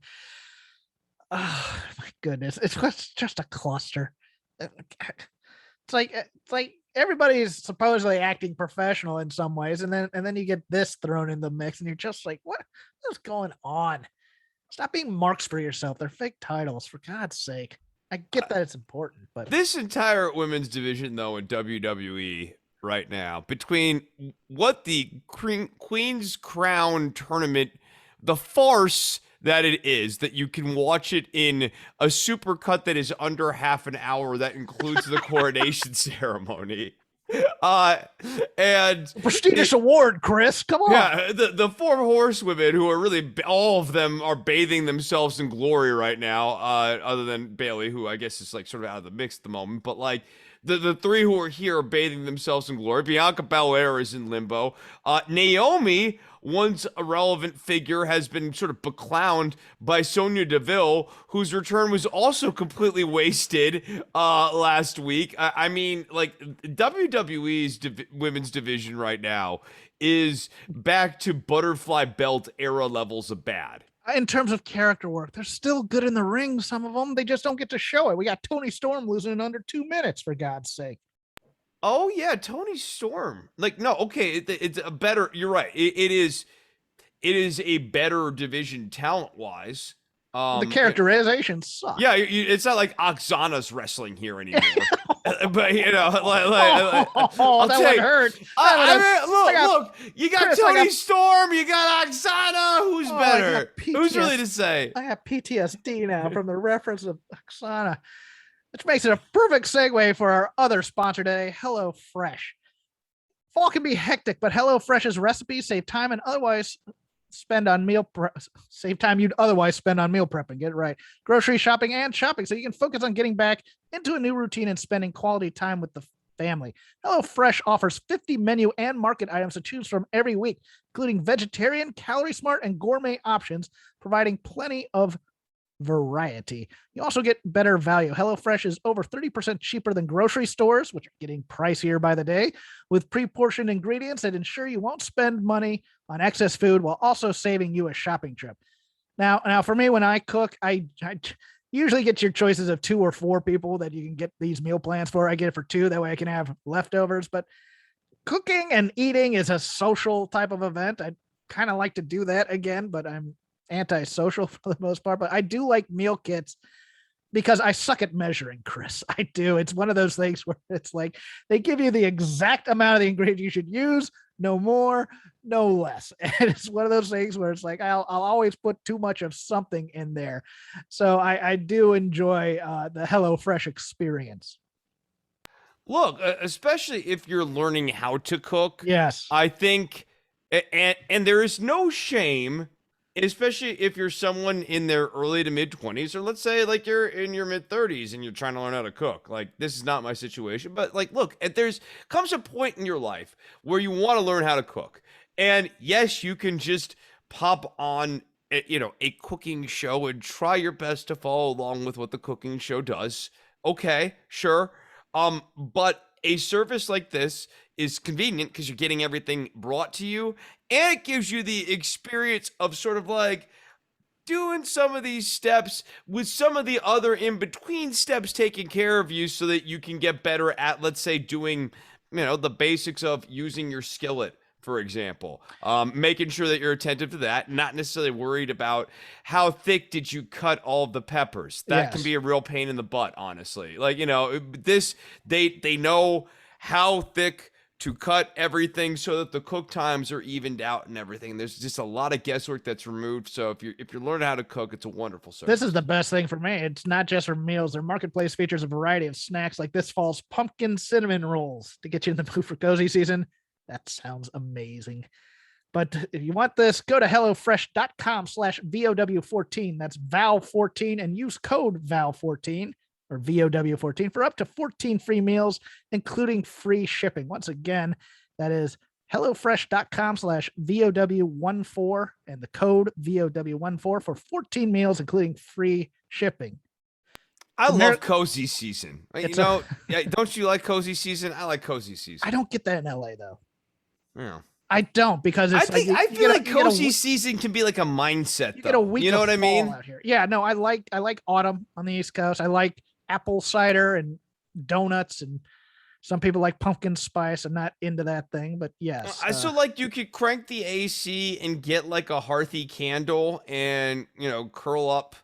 Oh my goodness, it's just a cluster. It's like everybody's supposedly acting professional in some ways, and then you get this thrown in the mix, and you're just like, what's going on? Stop being marks for yourself. They're fake titles, for God's sake. I get that it's important, but this entire women's division, though, in WWE right now, between what the Queen's Crown tournament, the farce that it is, that you can watch it in a supercut that is under half an hour, that includes the coronation ceremony. And prestigious award, Chris. Come on. Yeah, the four horsewomen, who are really all of them are bathing themselves in glory right now. Other than Bayley, who I guess is like sort of out of the mix at the moment, but like the three who are here are bathing themselves in glory. Bianca Belair is in limbo. Naomi, once a relevant figure, has been sort of beclowned by Sonya Deville, whose return was also completely wasted last week. I mean, like, WWE's women's division right now is back to butterfly belt era levels of bad. In terms of character work, they're still good in the ring, some of them. They just don't get to show it. We got Toni Storm losing in under 2 minutes, for God's sake. Oh yeah, Toni Storm. Like, no, okay, it's a better. You're right. It is a better division talent wise. The characterization sucks. Yeah, it's not like Oksana's wrestling here anymore. But you know, that would hurt. Look, you got Chris, Toni Storm, you got Oksana. Who's better? Who's really to say? I have PTSD now from the reference of Oksana. Which makes it a perfect segue for our other sponsor today, HelloFresh. Fall can be hectic, but HelloFresh's recipes save time and otherwise spend on meal prep, save time you'd otherwise spend on meal prepping. Get it right. Grocery shopping and shopping, so you can focus on getting back into a new routine and spending quality time with the family. HelloFresh offers 50 menu and market items to choose from every week, including vegetarian, calorie smart, and gourmet options, providing plenty of variety. You also get better value. HelloFresh is over 30% cheaper than grocery stores, which are getting pricier by the day, with pre-portioned ingredients that ensure you won't spend money on excess food while also saving you a shopping trip. Now for me, when I cook, I usually get your choices of 2 or 4 people that you can get these meal plans for. I get it for 2. That way I can have leftovers. But cooking and eating is a social type of event. I kind of like to do that again, but I'm antisocial for the most part. But I do like meal kits because I suck at measuring, Chris. I do. It's one of those things where it's like they give you the exact amount of the ingredient you should use, no more, no less. And it's one of those things where it's like I'll always put too much of something in there. So I do enjoy the HelloFresh experience. Look, especially if you're learning how to cook. Yes. I think, and there is no shame, especially if you're someone in their early to mid 20s, or let's say like you're in your mid 30s and you're trying to learn how to cook. Like, this is not my situation, but like, look, there's comes a point in your life where you want to learn how to cook. And yes, you can just pop on, a cooking show and try your best to follow along with what the cooking show does. Okay, sure. But a service like this is convenient because you're getting everything brought to you, and it gives you the experience of sort of like doing some of these steps with some of the other in between steps taking care of you so that you can get better at, let's say, doing, the basics of using your skillet, for example, making sure that you're attentive to that, not necessarily worried about how thick did you cut all of the peppers. That can be a real pain in the butt, honestly. Like, they know how thick to cut everything so that the cook times are evened out and everything. There's just a lot of guesswork that's removed. So if you're learning how to cook, it's a wonderful service. This is the best thing for me. It's not just for meals. Their marketplace features a variety of snacks like this fall's pumpkin cinnamon rolls to get you in the mood for cozy season. That sounds amazing. But if you want this, go to HelloFresh.com/VOW14. That's VOW14 and use code VOW14 or VOW14 for up to 14 free meals, including free shipping. Once again, that is HelloFresh.com/VOW14 and the code VOW14 for 14 meals, including free shipping. I love cozy season. Don't you like cozy season? I like cozy season. I don't get that in LA though. Yeah. I don't, because it's I feel like cozy season can be like a mindset, though. You know what I mean? Out here. Yeah, no, I like autumn on the East Coast. I like apple cider and donuts, and some people like pumpkin spice. I'm not into that thing, but yes. So like you could crank the AC and get like a hearthy candle and, curl up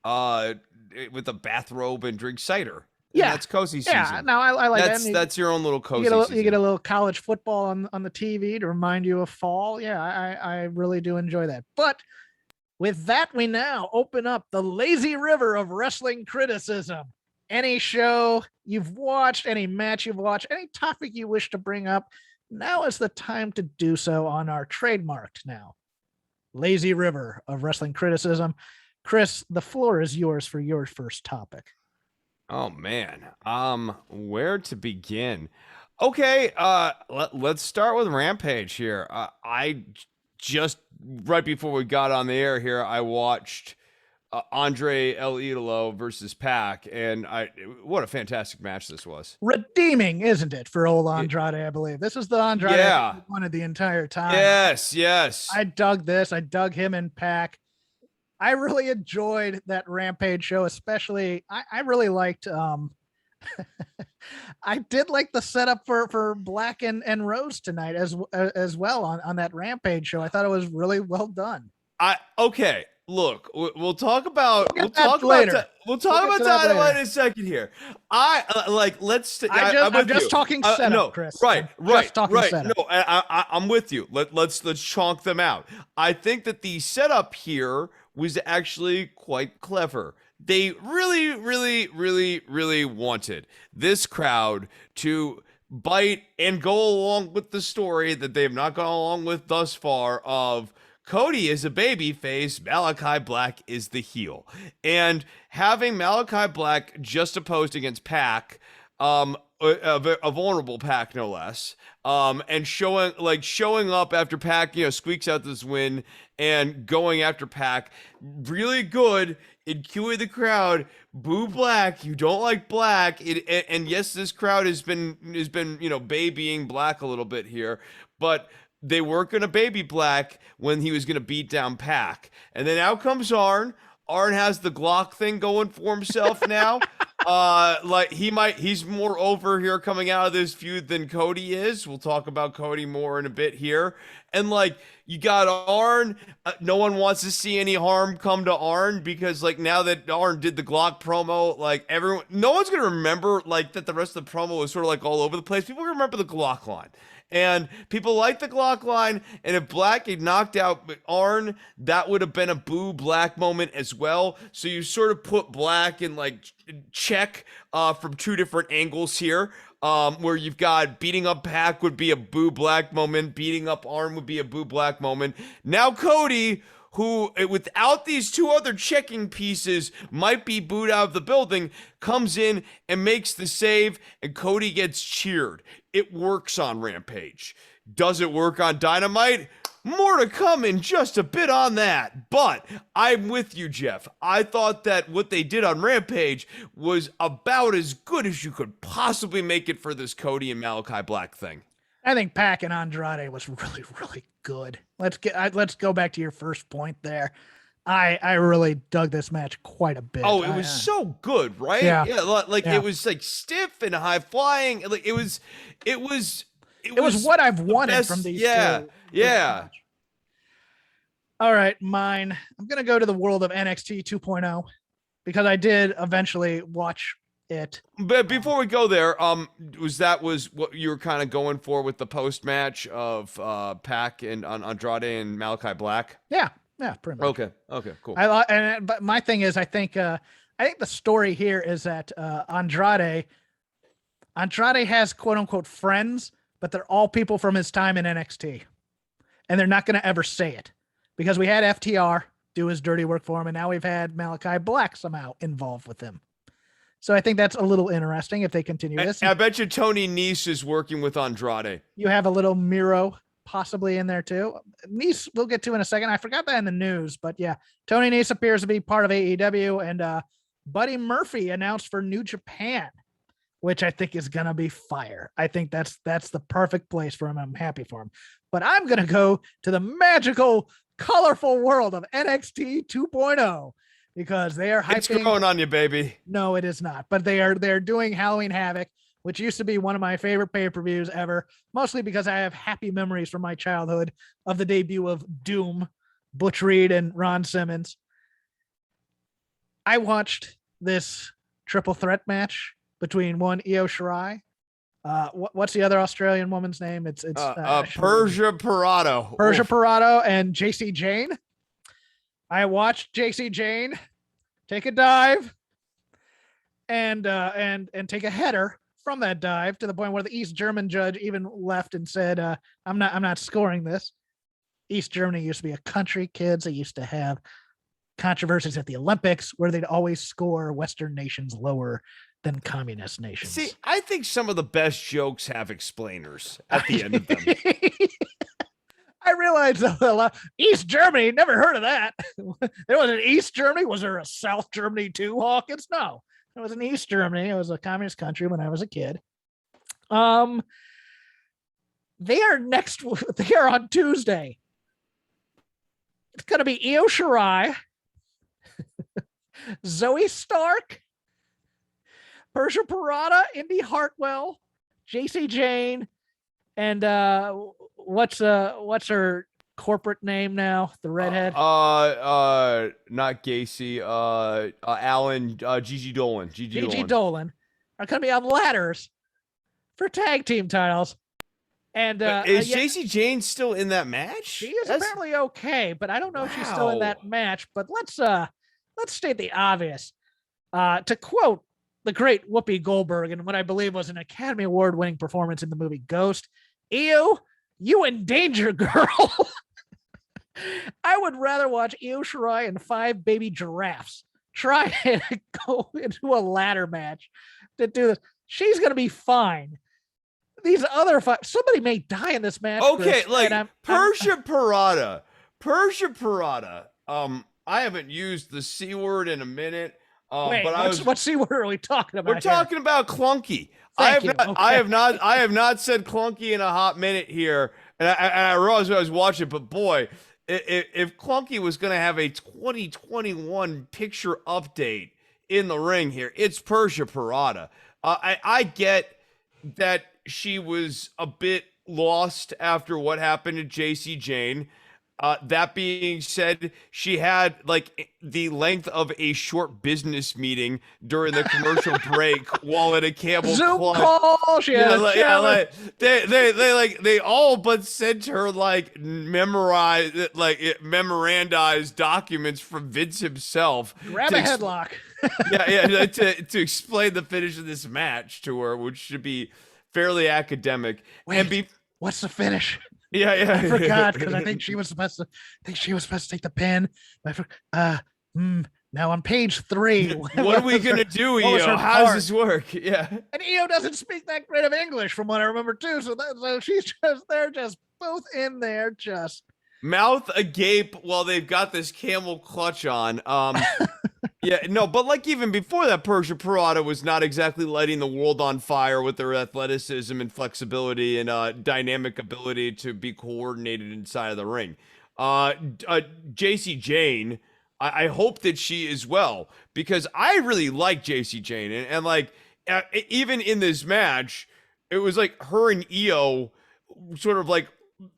with a bathrobe and drink cider. Yeah, that's cozy season. Yeah, no, I like that. That's your own little cozy season. You get a little college football on the TV to remind you of fall. Yeah, I really do enjoy that. But with that, we now open up the lazy river of wrestling criticism. Any show you've watched, any match you've watched, any topic you wish to bring up, now is the time to do so on our trademarked now lazy river of wrestling criticism. Chris, the floor is yours for your first topic. Oh man, where to begin? Okay, let's start with Rampage here. I just right before we got on the air here, I watched Andrade El Idolo versus Pac, and what a fantastic match this was. Redeeming, isn't it, for old Andrade? I believe this is the Andrade I wanted the entire time. Yes. I dug this. I dug him and Pac. I really enjoyed that Rampage show, especially I really liked I did like the setup for Black and Rhodes tonight as well on that Rampage show. I thought it was really well done. Okay. Look, we'll talk about later. We'll talk about Dynamite in a second here. I'm just talking setup, Chris. Right. Setup. No, I'm with you. Let's chalk them out. I think that the setup here was actually quite clever. They really, really, really, really wanted this crowd to bite and go along with the story that they have not gone along with thus far of Cody is a baby face, Malakai Black is the heel. And having Malakai Black just opposed against Pac, a vulnerable Pac no less, and showing up after Pac, squeaks out this win and going after Pac, really good in cueing the crowd. Boo Black, you don't like Black. And yes, this crowd has been babying Black a little bit here, but they weren't going to baby Black when he was going to beat down Pac. And then out comes Arn. Arn has the Glock thing going for himself now. He's more over here coming out of this feud than Cody is. We'll talk about Cody more in a bit here. And you got Arn. No one wants to see any harm come to Arn because now that Arn did the Glock promo, no one's going to remember that the rest of the promo was sort of all over the place. People remember the Glock line. And people like the Glock line, and if Black had knocked out Arn, that would have been a boo Black moment as well. So you sort of put Black in check from two different angles here, where you've got beating up Pac would be a boo Black moment, beating up Arn would be a boo Black moment. Now Cody, who without these two other checking pieces might be booed out of the building, comes in and makes the save, and Cody gets cheered. It works on Rampage. Does it work on Dynamite? More to come in just a bit on that. But I'm with you, Jeff. I thought that what they did on Rampage was about as good as you could possibly make it for this Cody and Malakai Black thing. I think Pac and Andrade was really, really good. Let's go back to your first point there. I really dug this match quite a bit. Oh, it was so good, right? Yeah. It was stiff and high flying. It was what I've wanted from these two. Yeah. All right, mine. I'm gonna go to the world of NXT 2.0 because I did eventually watch it. But before we go there, was what you were kind of going for with the post match of Pac and Andrade and Malakai Black? Yeah, pretty much. Okay, cool. But my thing is, I think the story here is that Andrade has quote unquote friends, but they're all people from his time in NXT, and they're not going to ever say it because we had FTR do his dirty work for him, and now we've had Malakai Black somehow involved with him. So I think that's a little interesting if they continue this. I bet you Tony Nese is working with Andrade. You have a little Miro possibly in there too. Nese we'll get to in a second. I forgot that in the news, but yeah, Tony Nese appears to be part of AEW, and Buddy Murphy announced for New Japan, which I think is gonna be fire. I think that's the perfect place for him. I'm happy for him. But I'm gonna go to the magical, colorful world of NXT 2.0 because they are hyping. It's growing on you, baby. No, it is not. But they're doing Halloween Havoc, which used to be one of my favorite pay-per-views ever, mostly because I have happy memories from my childhood of the debut of Doom, Butch Reed, and Ron Simmons. I watched this triple threat match between one Io Shirai. What's the other Australian woman's name? It's Persia Pirotta. Persia Pirotta and JC Jane. I watched JC Jane take a dive and take a header from that dive to the point where the East German judge even left and said, I'm not scoring this. East Germany used to be a country, kids. They used to have controversies at the Olympics where they'd always score Western nations lower than communist nations. See, I think some of the best jokes have explainers at the end of them. I realized a lot. East Germany, never heard of that. There was an East Germany. Was there a South Germany too, Hawkins? No, it was an East Germany. It was a communist country when I was a kid. They are on Tuesday. It's going to be Io Shirai, Zoe Stark, Persia Pirotta, Indy Hartwell, JC Jane, and what's her corporate name now? The redhead. Not Gacy. Alan. Gigi Dolan. Gigi Dolan are going to be on ladders for tag team titles. And is JC Jane still in that match? She is apparently okay, but I don't know if she's still in that match. But let's state the obvious. To quote the great Whoopi Goldberg in what I believe was an Academy Award-winning performance in the movie Ghost. Io, you in danger, girl. I would rather watch Io Shirai and 5 baby giraffes try and go into a ladder match to do this. She's going to be fine. These other 5, somebody may die in this match. Okay, Chris, like Persia Parada. I haven't used the C word in a minute. Wait, but what C word are we talking about? We're talking about clunky. I have not said clunky in a hot minute here, and I realized I was watching, but boy, if Clunky was going to have a 2021 picture update in the ring here, it's Persia Parada. I get that she was a bit lost after what happened to JC Jane. That being said, she had like the length of a short business meeting during the commercial break while at a Camel Zoom Club. call. She had they all but sent her like memorandized documents from Vince himself. Grab a headlock. to explain the finish of this match to her, which should be fairly academic. Wait, what's the finish? Yeah. I forgot because I think she was supposed to take the pin. Now on page 3. What are we gonna do, Io? How does this work? Yeah. And Io doesn't speak that great of English from what I remember too. So she's they're just both in there just mouth agape while they've got this camel clutch on. But like even before that, Persia Parada was not exactly lighting the world on fire with their athleticism and flexibility and dynamic ability to be coordinated inside of the ring. JC Jane, I hope that she is well, because I really like JC Jane, and like even in this match, it was like her and Io sort of like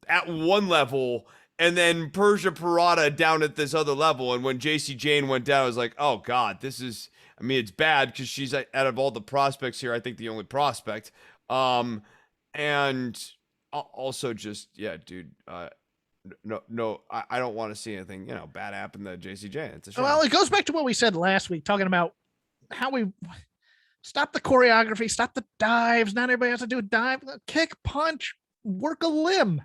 at one level, and then Persia Parada down at this other level. And when JC Jane went down, I was like, oh God, it's bad because she's out of all the prospects here, I think the only prospect. And also just, dude, no, I don't want to see anything, bad happen to JC Jane. It's a shame. Well, it goes back to what we said last week, talking about how we stop the choreography, stop the dives. Not everybody has to do a dive, kick, punch, work a limb.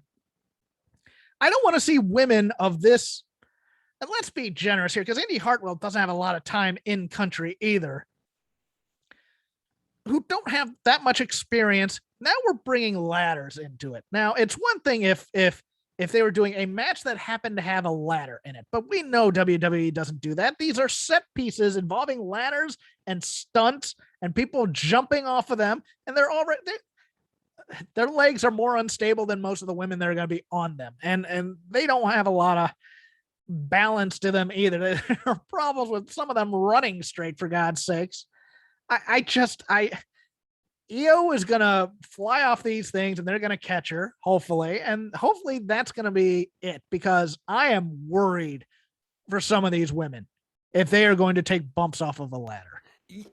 I don't want to see women of this, and let's be generous here, because Indy Hartwell doesn't have a lot of time in country either, who don't have that much experience. Now we're bringing ladders into it. Now, it's one thing if they were doing a match that happened to have a ladder in it, but we know WWE doesn't do that. These are set pieces involving ladders and stunts and people jumping off of them, and their legs are more unstable than most of the women that are going to be on them. And they don't have a lot of balance to them either. There are problems with some of them running straight, for God's sakes. Io is going to fly off these things and they're going to catch her, hopefully. And hopefully that's going to be it, because I am worried for some of these women if they are going to take bumps off of a ladder.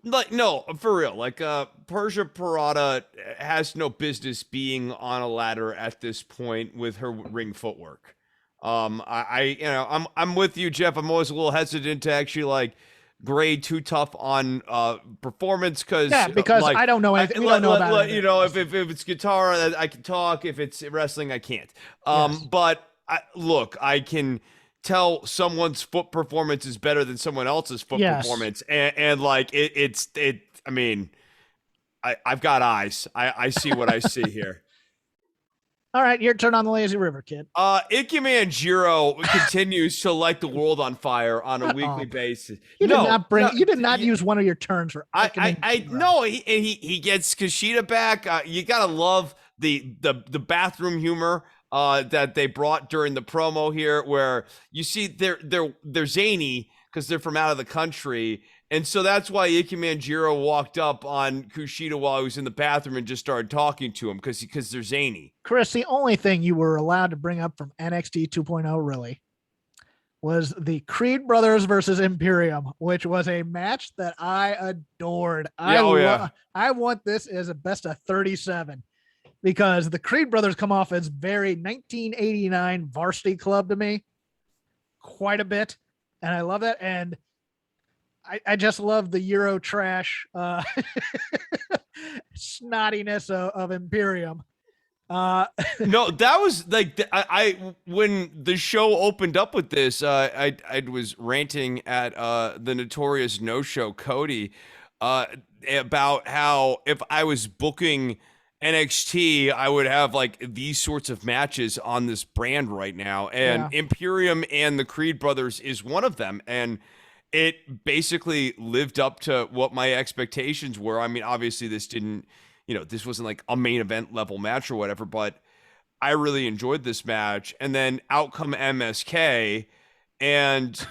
Like, no, for real. Like, Persia Parada has no business being on a ladder at this point with her ring footwork. I'm with you, Jeff. I'm always a little hesitant to actually like grade too tough on performance because like, I don't know anything. We don't know about it. If it's guitar, I can talk. If it's wrestling, I can't. But I can tell someone's foot performance is better than someone else's foot performance, and like I mean, I've got eyes. I see what I see here. All right, your turn on the lazy river, kid. Ikeman Jiro continues to light the world on fire on a weekly basis. You did not use one of your turns for he gets Kushida back. You gotta love the bathroom humor that they brought during the promo here, where you see they're zany because they're from out of the country. And so that's why Ikeman Jiro walked up on Kushida while he was in the bathroom and just started talking to him because they're zany. Chris, the only thing you were allowed to bring up from NXT 2.0 really was the Creed Brothers versus Imperium, which was a match that I adored. I want this as a best of 37 because the Creed Brothers come off as very 1989 Varsity Club to me quite a bit. And I love that. And I just love the Euro trash snottiness of Imperium. No, that was like I when the show opened up with this, I was ranting at the notorious no show Cody about how if I was booking NXT, I would have like these sorts of matches on this brand right now, and Imperium and the Creed brothers is one of them, and it basically lived up to what my expectations were. I mean, obviously this didn't, this wasn't like a main event level match or whatever, but I really enjoyed this match. And then out come MSK and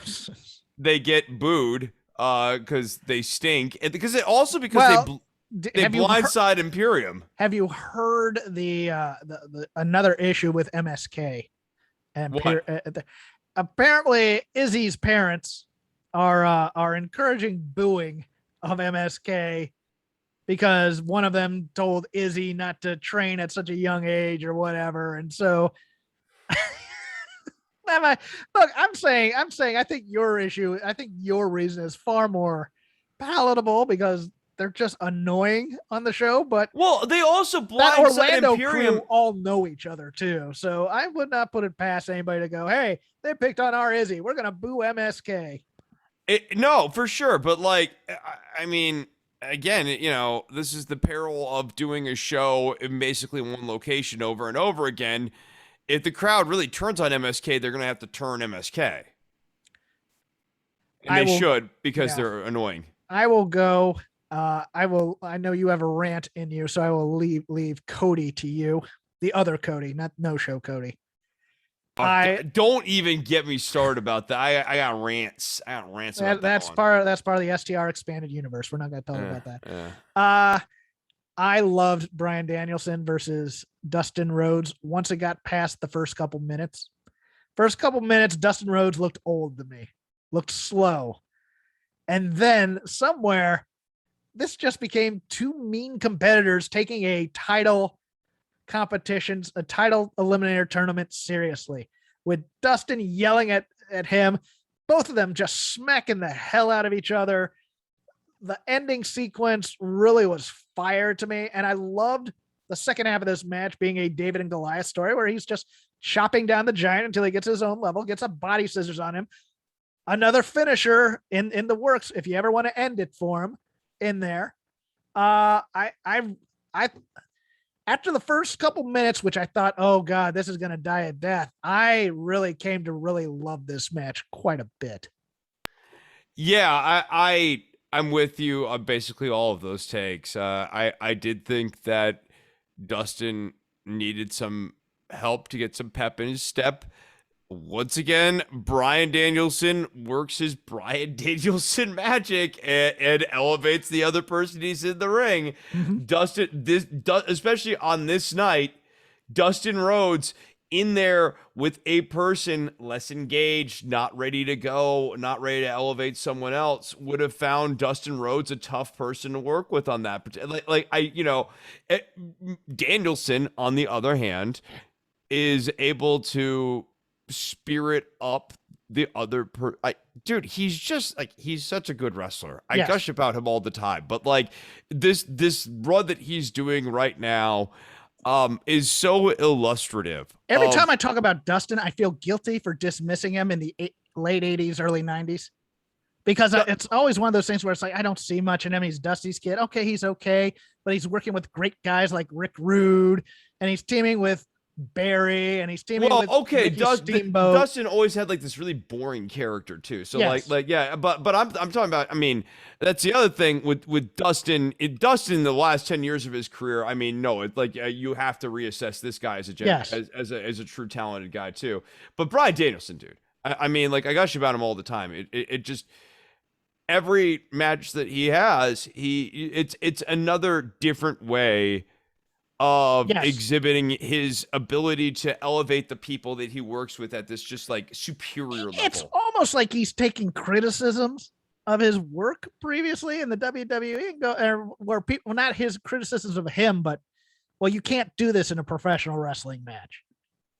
they get booed because they stink. And because they blindside Imperium. Have you heard the another issue with MSK? And apparently Izzy's parents are encouraging booing of MSK because one of them told Izzy not to train at such a young age or whatever. And so look, I'm saying, I think your reason is far more palatable because they're just annoying on the show. But they also that Orlando Imperium crew all know each other too. So I would not put it past anybody to go, hey, they picked on our Izzy, we're going to boo MSK. No, for sure. But like, I mean, again, this is the peril of doing a show in basically one location over and over again. If the crowd really turns on MSK, they're going to have to turn MSK. And they should, because they're annoying. I will go. I know you have a rant in you, so I will leave Cody to you. The other Cody, not no show Cody. Don't even get me started about that. I got rants. That's part of the STR expanded universe. We're not going to talk about that. Yeah. I loved Bryan Danielson versus Dustin Rhodes once it got past the first couple minutes. Dustin Rhodes looked old to me, looked slow. And then somewhere, this just became two mean competitors taking a title competitions, a title eliminator tournament seriously, with Dustin yelling at him, both of them just smacking the hell out of each other. The ending sequence really was fire to me, and I loved the second half of this match being a David and Goliath story where he's just chopping down the giant until he gets his own level, gets a body scissors on him. Another finisher in the works if you ever want to end it for him in there. I after the first couple minutes, which I thought, oh God, this is going to die a death, I really came to really love this match quite a bit. Yeah, I'm with you on basically all of those takes. I did think that Dustin needed some help to get some pep in his step. Once again, Bryan Danielson works his Bryan Danielson magic and elevates the other person he's in the ring. Mm-hmm. Especially on this night, Dustin Rhodes in there with a person less engaged, not ready to go, not ready to elevate someone else, would have found Dustin Rhodes a tough person to work with on that. Danielson, on the other hand, is able to spirit up the other dude, he's just like, he's such a good wrestler. I gush about him all the time, but like this run that he's doing right now is so illustrative. Every time I talk about Dustin, I feel guilty for dismissing him in the late 80s, early 90s, because it's always one of those things where it's like, I don't see much in him. He's Dusty's kid. Okay, he's okay, but he's working with great guys like Rick Rude, and he's teaming with Barry, and he's teaming with Dustin always had like this really boring character too. So but I'm talking about, I mean, that's the other thing with Dustin. Dustin, the last 10 years of his career, I mean, no, it's like you have to reassess this guy as a true talented guy too. But Bryan Danielson, dude, I mean, like, I gush about him all the time. It just, every match that he has, it's another different way of exhibiting his ability to elevate the people that he works with at this just like superior level. It's almost like he's taking criticisms of his work previously in the WWE and go, where people, not his criticisms of him, but, well, you can't do this in a professional wrestling match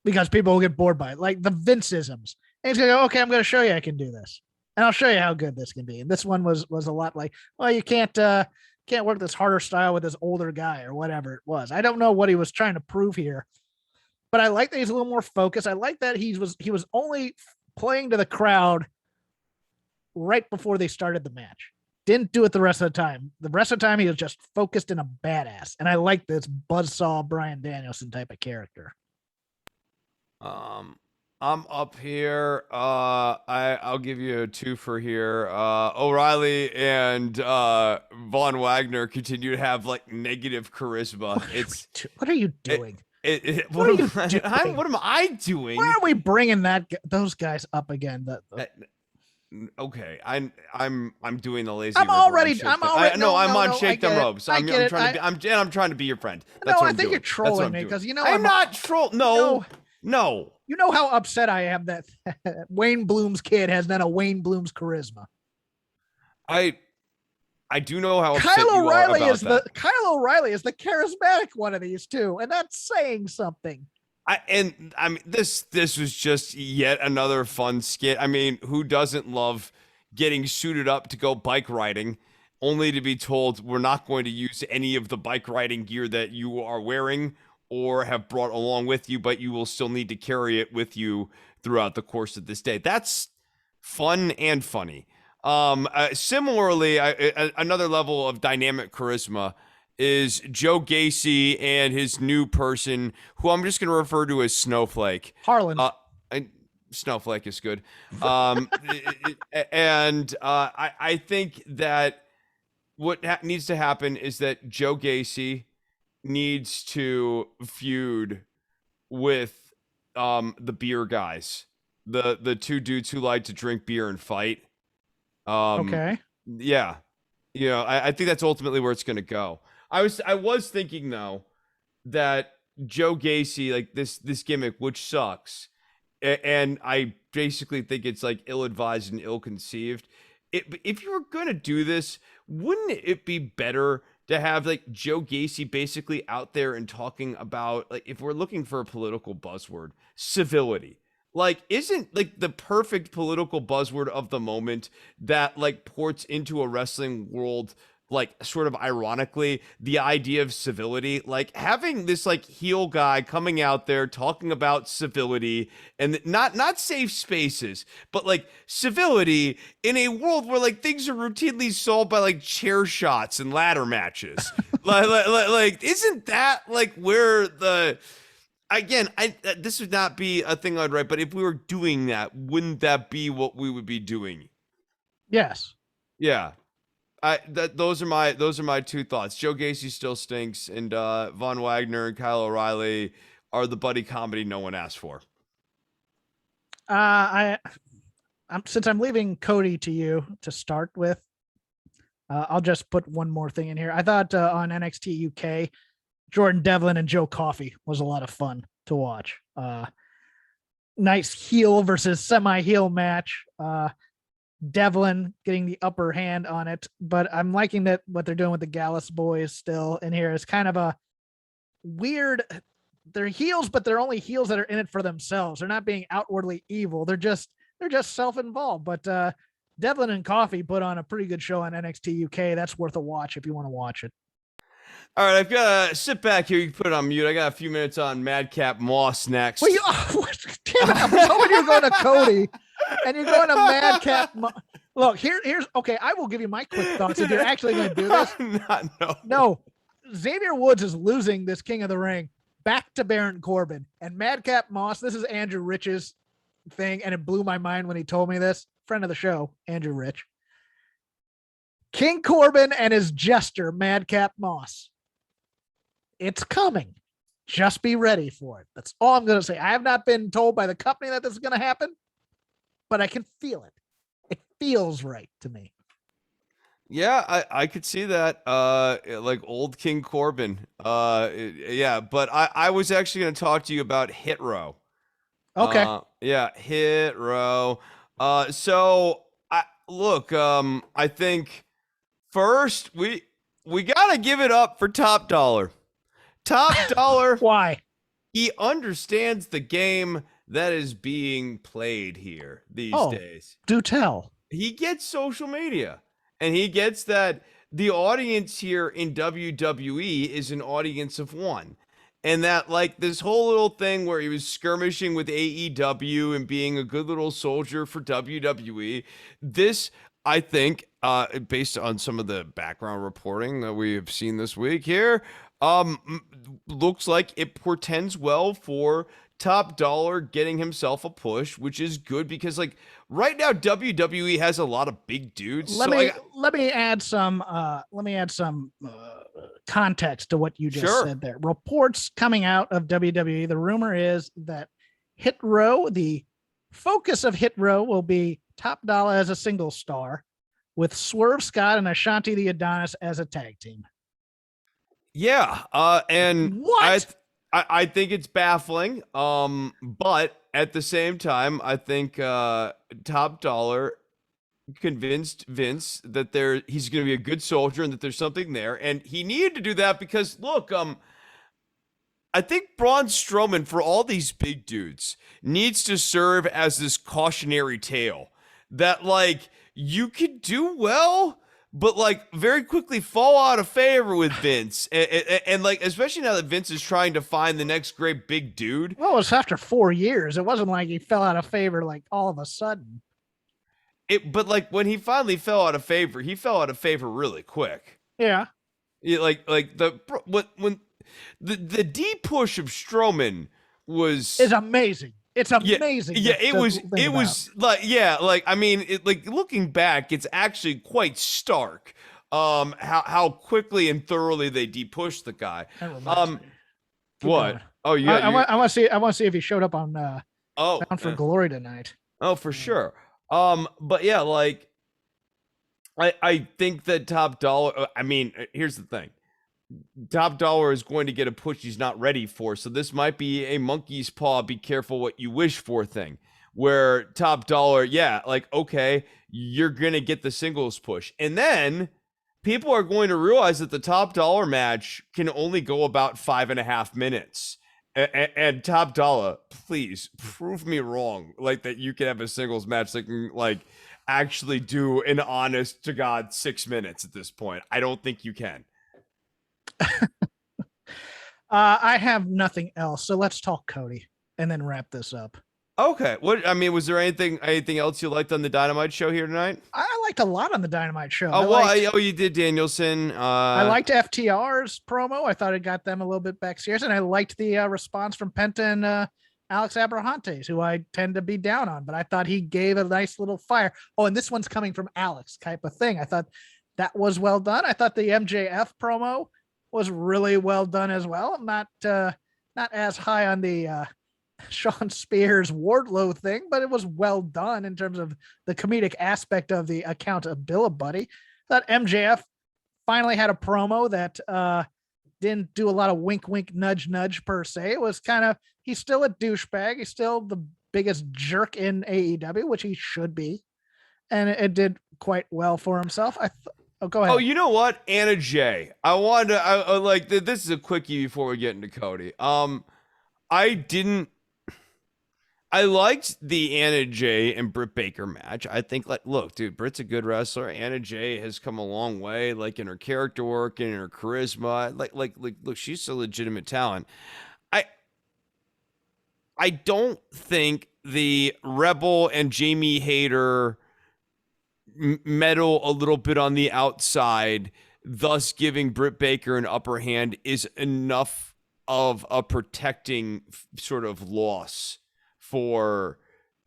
because people will get bored by it. Like the Vince-isms. And he's going to go, okay, I'm going to show you I can do this. And I'll show you how good this can be. And this one was a lot like, well, you can't work this harder style with this older guy or whatever it was. I don't know what he was trying to prove here, but I like that he's a little more focused. I like that he was only playing to the crowd right before they started the match. Didn't do it the rest of the time. The rest of the time he was just focused and a badass. And I like this buzzsaw Bryan Danielson type of character. I'm up here. I'll give you a two for here. O'Reilly and Von Wagner continue to have like negative charisma. What are you doing? What am I doing? Why are we bringing those guys up again? Okay, I'm doing the lazy. I'm already on shake them ropes. I'm trying to be your friend. That's I think you're trolling me because I'm not trolling. No. You know how upset I am that Wayne Bloom's kid has none of Wayne Bloom's charisma. I do know how upset you are about that. Kyle O'Reilly is the charismatic one of these two, and that's saying something. I mean, this was just yet another fun skit. I mean, who doesn't love getting suited up to go bike riding, only to be told we're not going to use any of the bike riding gear that you are wearing or have brought along with you, but you will still need to carry it with you throughout the course of this day. That's fun and funny. Similarly, another level of dynamic charisma is Joe Gacy and his new person, who I'm just going to refer to as Snowflake. Harlan. Snowflake is good. I think that what needs to happen is that Joe Gacy needs to feud with the beer guys, the two dudes who like to drink beer and fight. Okay. Yeah. I think that's ultimately where it's going to go. I was thinking though that Joe Gacy, like this gimmick, which sucks, and I basically think it's like ill-advised and ill-conceived. If you were gonna do this, wouldn't it be better to have like Joe Gacy basically out there and talking about, like, if we're looking for a political buzzword, civility? Like, isn't like the perfect political buzzword of the moment that like ports into a wrestling world, like sort of ironically, the idea of civility, like having this like heel guy coming out there talking about civility and not safe spaces, but like civility in a world where like things are routinely solved by like chair shots and ladder matches. like isn't that like where the, again, this would not be a thing I'd write, but if we were doing that, wouldn't that be what we would be doing? Yes. Yeah. Those are my two thoughts. Joe Gacy still stinks, and Von Wagner and Kyle O'Reilly are the buddy comedy no one asked for. Since I'm leaving Cody to you to start with, I'll just put one more thing in here. I thought on NXT UK, Jordan Devlin and Joe Coffey was a lot of fun to watch. Nice heel versus semi-heel match. Devlin getting the upper hand on it, but I'm liking that what they're doing with the Gallus boys still in here is kind of a weird. They're heels, but they're only heels that are in it for themselves. They're not being outwardly evil. They're just self-involved. But Devlin and Coffey put on a pretty good show on NXT UK. That's worth a watch if you want to watch it. All right, I've got to sit back here. You can put it on mute. I got a few minutes on Madcap Moss next. Well, damn it! I was hoping you were going to Cody, and you're going to Madcap. Look, here's okay. I will give you my quick thoughts if you're actually going to do this. No. Xavier Woods is losing this King of the Ring back to Baron Corbin and Madcap Moss. This is Andrew Rich's thing, and it blew my mind when he told me this. Friend of the show, Andrew Rich. King Corbin and his jester, Madcap Moss. It's coming. Just be ready for it. That's all I'm going to say. I have not been told by the company that this is going to happen, but I can feel it. It feels right to me. Yeah, I could see that. Like old King Corbin. Yeah, but I was actually going to talk to you about Hit Row. Okay. Yeah, Hit Row. So I think first we got to give it up for Top Dollar. Top Dollar. Why? He understands the game that is being played here these days. Do tell. He gets social media, and he gets that the audience here in WWE is an audience of one. And that, like, this whole little thing where he was skirmishing with AEW and being a good little soldier for WWE, this, I think, based on some of the background reporting that we have seen this week here, looks like it portends well for Top Dollar getting himself a push, which is good because, like, right now WWE has a lot of big dudes. Let me add some context to what you just said there. Reports coming out of WWE, the rumor is that Hit Row, the focus of Hit Row, will be Top Dollar as a single star, with Swerve Scott and Ashanti the Adonis as a tag team. Yeah, and what? I think it's baffling. But at the same time, I think Top Dollar convinced Vince that he's going to be a good soldier and that there's something there, and he needed to do that because look, I think Braun Strowman, for all these big dudes, needs to serve as this cautionary tale that, like, you could do well, but, like, very quickly fall out of favor with Vince. And like, especially now that Vince is trying to find the next great big dude. Well, it was after 4 years. It wasn't like he fell out of favor, like, all of a sudden. But, like, when he finally fell out of favor, he fell out of favor really quick. Yeah. Like when the D push of Strowman is amazing. It's amazing. Yeah, it was like, yeah, like, I mean, like, looking back, it's actually quite stark how quickly and thoroughly they depushed the guy. What? Oh, yeah. I want to see if he showed up on Bound for Glory tonight. Oh, for sure. But yeah, like, I think that Top Dollar, I mean, here's the thing. Top Dollar is going to get a push he's not ready for. So this might be a monkey's paw, be careful what you wish for thing, where Top Dollar, yeah, like, okay, you're going to get the singles push. And then people are going to realize that the Top Dollar match can only go about 5.5 minutes. And Top Dollar, please prove me wrong. Like, that you can have a singles match that can, like, actually do an honest to God 6 minutes at this point. I don't think you can. I have nothing else, so let's talk Cody and then wrap this up. Okay. What, I mean, was there anything else you liked on the Dynamite show here tonight? I liked a lot on the Dynamite show. You did Danielson. I liked FTR's promo. I thought it got them a little bit backstage, and I liked the response from Penta and Alex Abrahantes, who I tend to be down on, but I thought he gave a nice little fire. Oh, and this one's coming from Alex type of thing. I thought that was well done. I thought the MJF promo was really well done as well. I'm not as high on the Sean Spears Wardlow thing, but it was well done in terms of the comedic aspect of the accountability. That MJF finally had a promo that didn't do a lot of wink, wink, nudge, nudge per se. It was kind of, he's still a douchebag. He's still the biggest jerk in AEW, which he should be. And it did quite well for himself. Oh, go ahead. Oh, you know what? Anna Jay. I like, this is a quickie before we get into Cody. I liked the Anna Jay and Britt Baker match. I think, like, look, dude, Britt's a good wrestler. Anna Jay has come a long way, like, in her character work and in her charisma. Like, look, she's a legitimate talent. I don't think the Rebel and Jamie Hayter meddle a little bit on the outside, thus giving Britt Baker an upper hand, is enough of a protecting sort of loss for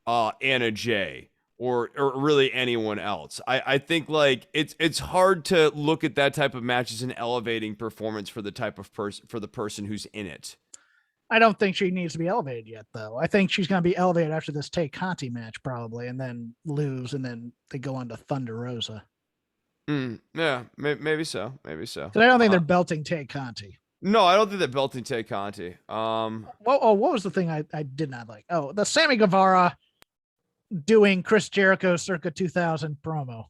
Anna Jay or really anyone else. I think, like, it's hard to look at that type of match as an elevating performance for the type of person who's in it. I don't think she needs to be elevated yet, though. I think she's going to be elevated after this Tay Conti match, probably, and then lose, and then they go on to Thunder Rosa. Yeah, maybe so. Because I don't think they're belting Tay Conti. No, I don't think they're belting Tay Conti. What was the thing I did not like? Oh, the Sammy Guevara doing Chris Jericho circa 2000 promo.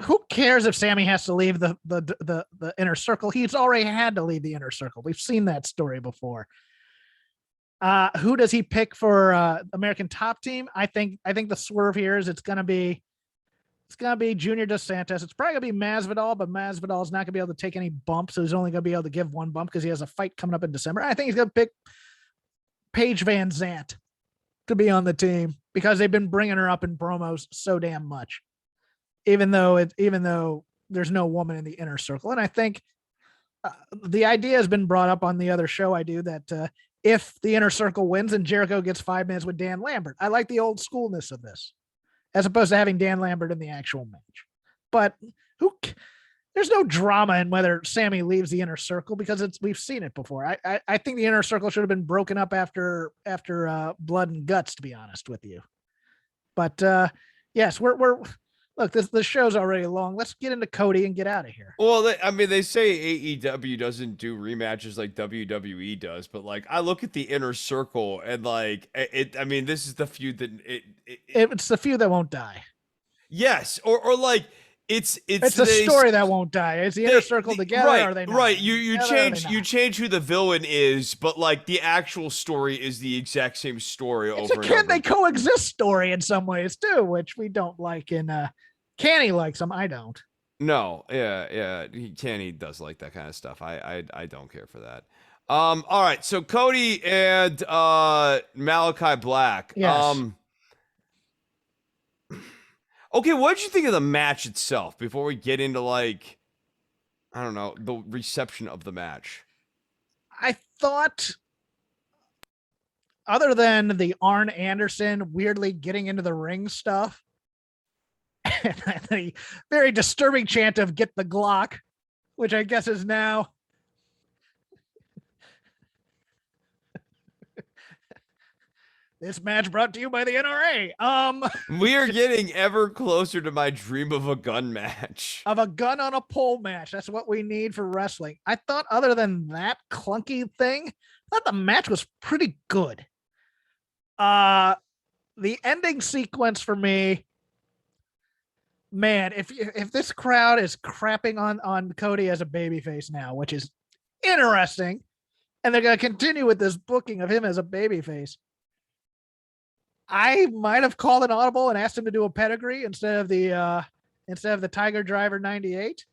Who cares if Sammy has to leave the inner circle? He's already had to leave the inner circle. We've seen that story before. Who does he pick for American Top Team? I think the swerve here is it's gonna be Junior Dos Santos. It's probably gonna be Masvidal, but Masvidal is not gonna be able to take any bumps, so he's only gonna be able to give one bump because he has a fight coming up in December. I think he's gonna pick Paige Van Zant to be on the team because they've been bringing her up in promos so damn much, even though there's no woman in the inner circle. And I think the idea has been brought up on the other show I do that if the inner circle wins and Jericho gets 5 minutes with Dan Lambert. I like the old schoolness of this as opposed to having Dan Lambert in the actual match. But there's no drama in whether Sammy leaves the inner circle because we've seen it before. I think the inner circle should have been broken up after Blood and Guts, to be honest with you. But yes, we're look, the show's already long. Let's get into Cody and get out of here. Well, they say AEW doesn't do rematches like WWE does, but like I look at the inner circle and like it. I mean, this is the feud that it's the feud that won't die. Yes, or like it's a story that won't die. Is the inner circle together? Right, or are they not? Right. You change who the villain is, but like the actual story is the exact same story over and over. Can they coexist story in some ways too, which we don't like in Canny likes them. I don't. No, yeah. Canny does like that kind of stuff. I don't care for that. All right. So Cody and Malakai Black. Yes. Okay, what did you think of the match itself before we get into like, I don't know, the reception of the match? I thought, other than the Arn Anderson weirdly getting into the ring stuff, and the very disturbing chant of "Get the Glock," which I guess is now this match brought to you by the NRA. We are getting ever closer to my dream of a gun match. Of a gun on a pole match. That's what we need for wrestling. I thought other than that clunky thing, I thought the match was pretty good. The ending sequence for me, man, if this crowd is crapping on Cody as a babyface now, which is interesting, and they're going to continue with this booking of him as a babyface, I might have called an audible and asked him to do a pedigree instead of the Tiger Driver 98.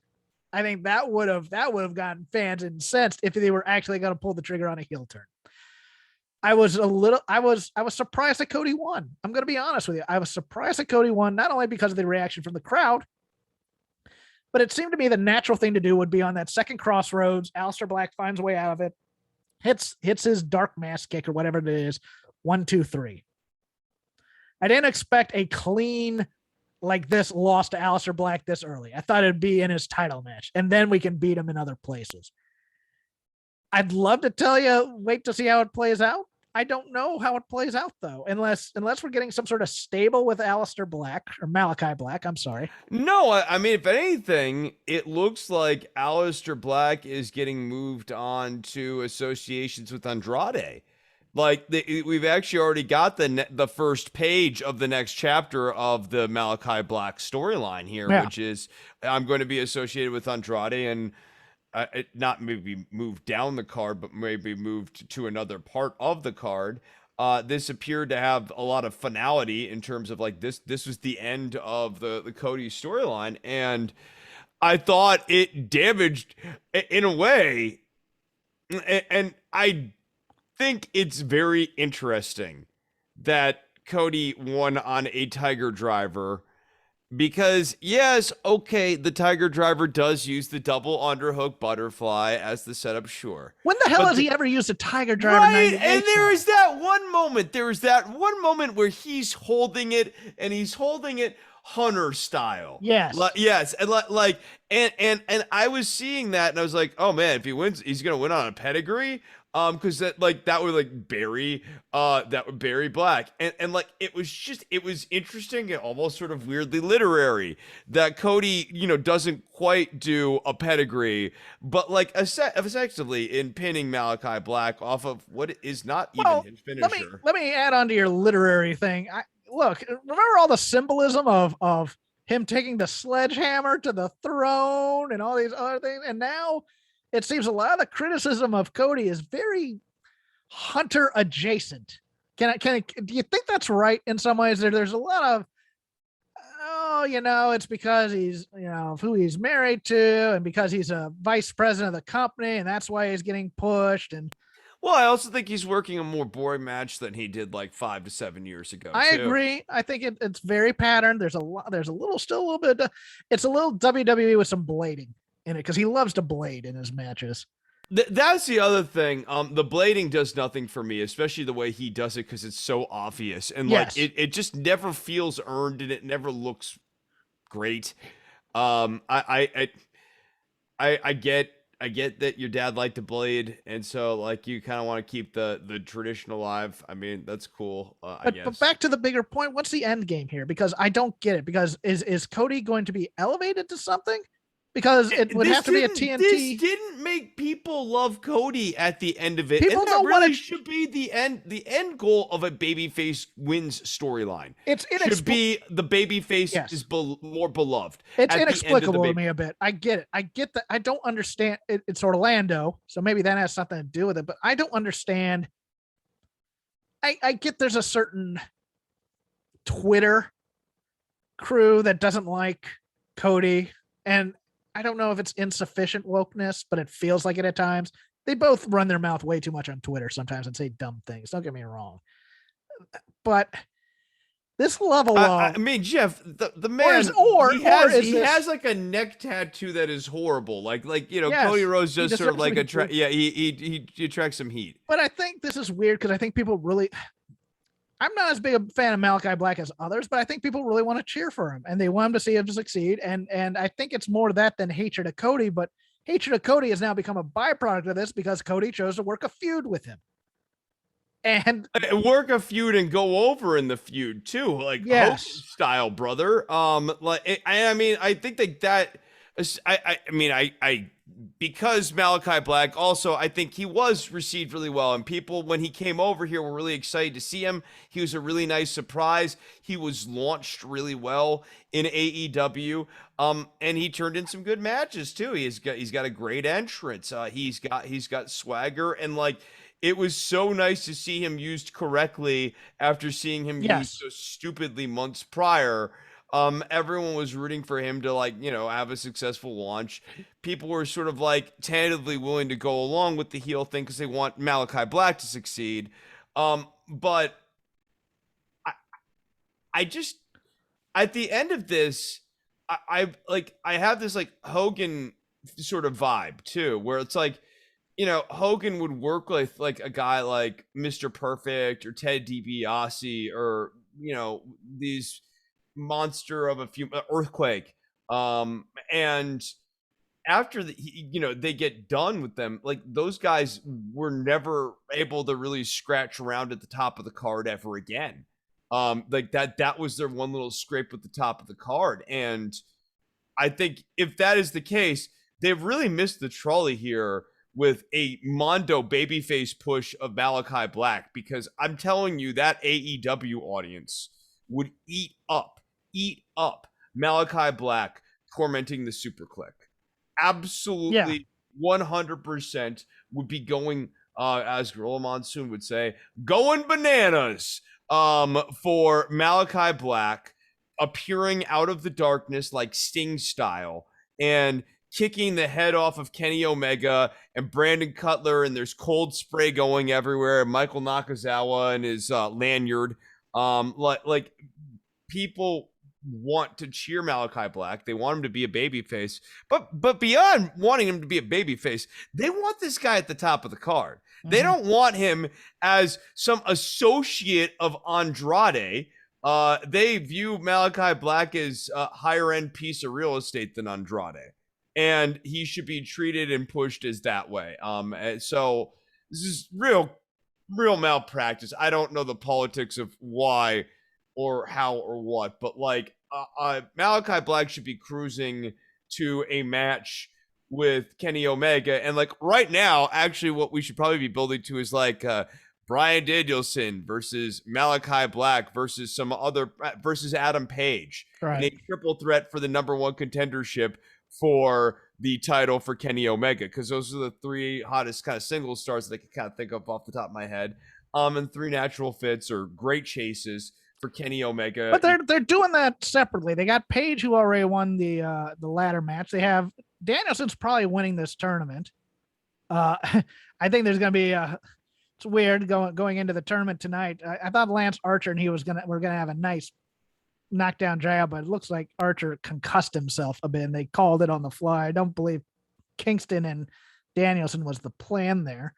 I think that would have gotten fans incensed if they were actually going to pull the trigger on a heel turn. I was surprised that Cody won. I'm going to be honest with you. I was surprised that Cody won, not only because of the reaction from the crowd, but it seemed to me the natural thing to do would be on that second crossroads. Aleister Black finds a way out of it, hits his dark mask kick or whatever it is. 1, 2, 3. I didn't expect a clean like this loss to Aleister Black this early. I thought it'd be in his title match, and then we can beat him in other places. I'd love to tell you, wait to see how it plays out. I don't know how it plays out though, unless we're getting some sort of stable with Aleister Black or Malakai Black. I'm sorry. No, I mean, if anything, it looks like Aleister Black is getting moved on to associations with Andrade. Like we've actually already got the first page of the next chapter of the Malakai Black storyline here, which is I'm going to be associated with Andrade and not maybe moved down the card, but maybe moved to another part of the card. This appeared to have a lot of finality in terms of like this was the end of the Cody storyline, and I thought it damaged in a way, and I think it's very interesting that Cody won on a Tiger Driver because, yes, okay, the Tiger Driver does use the double underhook butterfly as the setup, sure. When the hell has he ever used a Tiger Driver? Right, and there is that one moment where he's holding it, and he's holding it Hunter style. Yes. Yes, and and I was seeing that, and I was like, oh man, if he wins, he's gonna win on a pedigree. Because that would like bury Black, and like it was interesting and almost sort of weirdly literary that Cody doesn't quite do a pedigree, but like effectively in pinning Malakai Black off of what is not even his finisher. Let me add on to your literary thing. Look, remember all the symbolism of him taking the sledgehammer to the throne and all these other things, and now it seems a lot of the criticism of Cody is very hunter adjacent. Do you think that's right in some ways? There's a lot of, it's because he's, of who he's married to and because he's a vice president of the company and that's why he's getting pushed. And well, I also think he's working a more boring match than he did like 5 to 7 years ago. I agree. I think it's very patterned. There's a little bit. It's a little WWE with some blading in it because he loves to blade in his matches. That's the other thing. The blading does nothing for me, especially the way he does it because it's so obvious and yes. like it just never feels earned and it never looks great. I get that your dad liked to blade, and so like you kind of want to keep the tradition alive. I mean, that's cool. I guess. But back to the bigger point, what's the end game here? Because I don't get it. Because is Cody going to be elevated to something? Because it would have to be a TNT. This didn't make people love Cody at the end of it. People and that really should be the end goal of a babyface wins storyline. It's should be the babyface is more beloved. It's inexplicable to me a bit. I get it. I get that. I don't understand. It's Orlando, so maybe that has something to do with it. But I don't understand. I get there's a certain Twitter crew that doesn't like Cody, and I don't know if it's insufficient wokeness, but it feels like it at times. They both run their mouth way too much on Twitter sometimes and say dumb things. Don't get me wrong. But this level of... I mean, Jeff, the man... He has like a neck tattoo that is horrible. Like yes, Cody Rhodes just sort of like he attracts some heat. But I think this is weird because I think people really... I'm not as big a fan of Malakai Black as others, but I think people really want to cheer for him and they want him to see him succeed. And I think it's more that than hatred of Cody, but hatred of Cody has now become a byproduct of this because Cody chose to work a feud with him. And work a feud and go over in the feud too, like yes. Hogan style, brother. I think that because Malakai Black also, I think he was received really well, and people when he came over here were really excited to see him. He was a really nice surprise. He was launched really well in AEW, and he turned in some good matches too. He's got a great entrance. He's got swagger, and like it was so nice to see him used correctly after seeing him used so stupidly months prior. Everyone was rooting for him to have a successful launch. People were sort of like tentatively willing to go along with the heel thing because they want Malakai Black to succeed. But I just at the end of this, I have this like Hogan sort of vibe too, where it's like, Hogan would work with like a guy like Mr. Perfect or Ted DiBiase or these monster of a few earthquake and after they get done with them, like those guys were never able to really scratch around at the top of the card ever again. Like that was their one little scrape at the top of the card, and I think if that is the case, they've really missed the trolley here with a Mondo babyface push of Malakai Black, because I'm telling you that AEW audience would eat up Malakai Black tormenting the Super Click. Absolutely, 100% would be going, as Gorilla Monsoon would say, going bananas for Malakai Black appearing out of the darkness like Sting style and kicking the head off of Kenny Omega and Brandon Cutler, and there's cold spray going everywhere, Michael Nakazawa and his lanyard. Like people want to cheer Malakai Black. They want him to be a babyface, but beyond wanting him to be a babyface, they want this guy at the top of the card. Mm-hmm. They don't want him as some associate of Andrade. They view Malakai Black as a higher end piece of real estate than Andrade, and he should be treated and pushed as that way. So this is real malpractice. I don't know the politics of why or how or what, but like Malakai Black should be cruising to a match with Kenny Omega, and like right now, actually, what we should probably be building to is like Bryan Danielson versus Malakai Black versus some other versus Adam Page, right, in a triple threat for the #1 contendership for the title for Kenny Omega, because those are the three hottest kind of singles stars that I can kind of think of off the top of my head. And three natural fits or great chases for Kenny Omega. But they're doing that separately. They got Paige, who already won the ladder match. They have Danielson's probably winning this tournament. I think there's going to be it's weird going into the tournament tonight. I thought Lance Archer and we're gonna have a nice knockdown jab, but it looks like Archer concussed himself a bit, and they called it on the fly. I don't believe Kingston and Danielson was the plan there.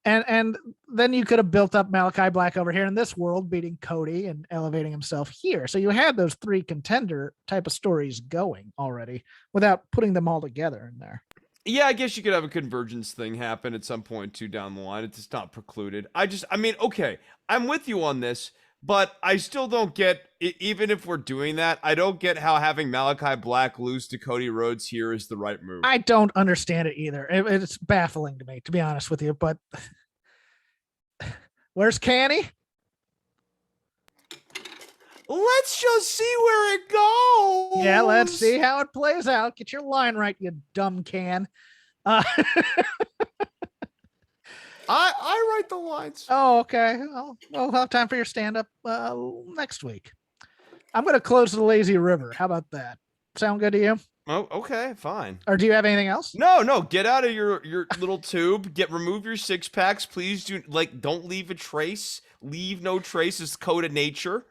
And then you could have built up Malakai Black over here in this world, beating Cody and elevating himself here. So you had those three contender type of stories going already without putting them all together in there. Yeah, I guess you could have a convergence thing happen at some point too down the line. It's just not precluded. I mean, okay, I'm with you on this, but I still don't get, even if we're doing that, I don't get how having Malakai Black lose to Cody Rhodes here is the right move. I don't understand it either. It's baffling to me, to be honest with you, but where's Canny? Let's just see where it goes. Yeah, let's see how it plays out. Get your line right, you dumb can. I write the lines. Oh, okay. We'll have time for your stand-up next week. I'm going to close the lazy river. How about that? Sound good to you? Oh, okay, fine. Or do you have anything else? No. Get out of your little tube. Remove your 6-packs. Please don't leave a trace. Leave no trace is code of nature.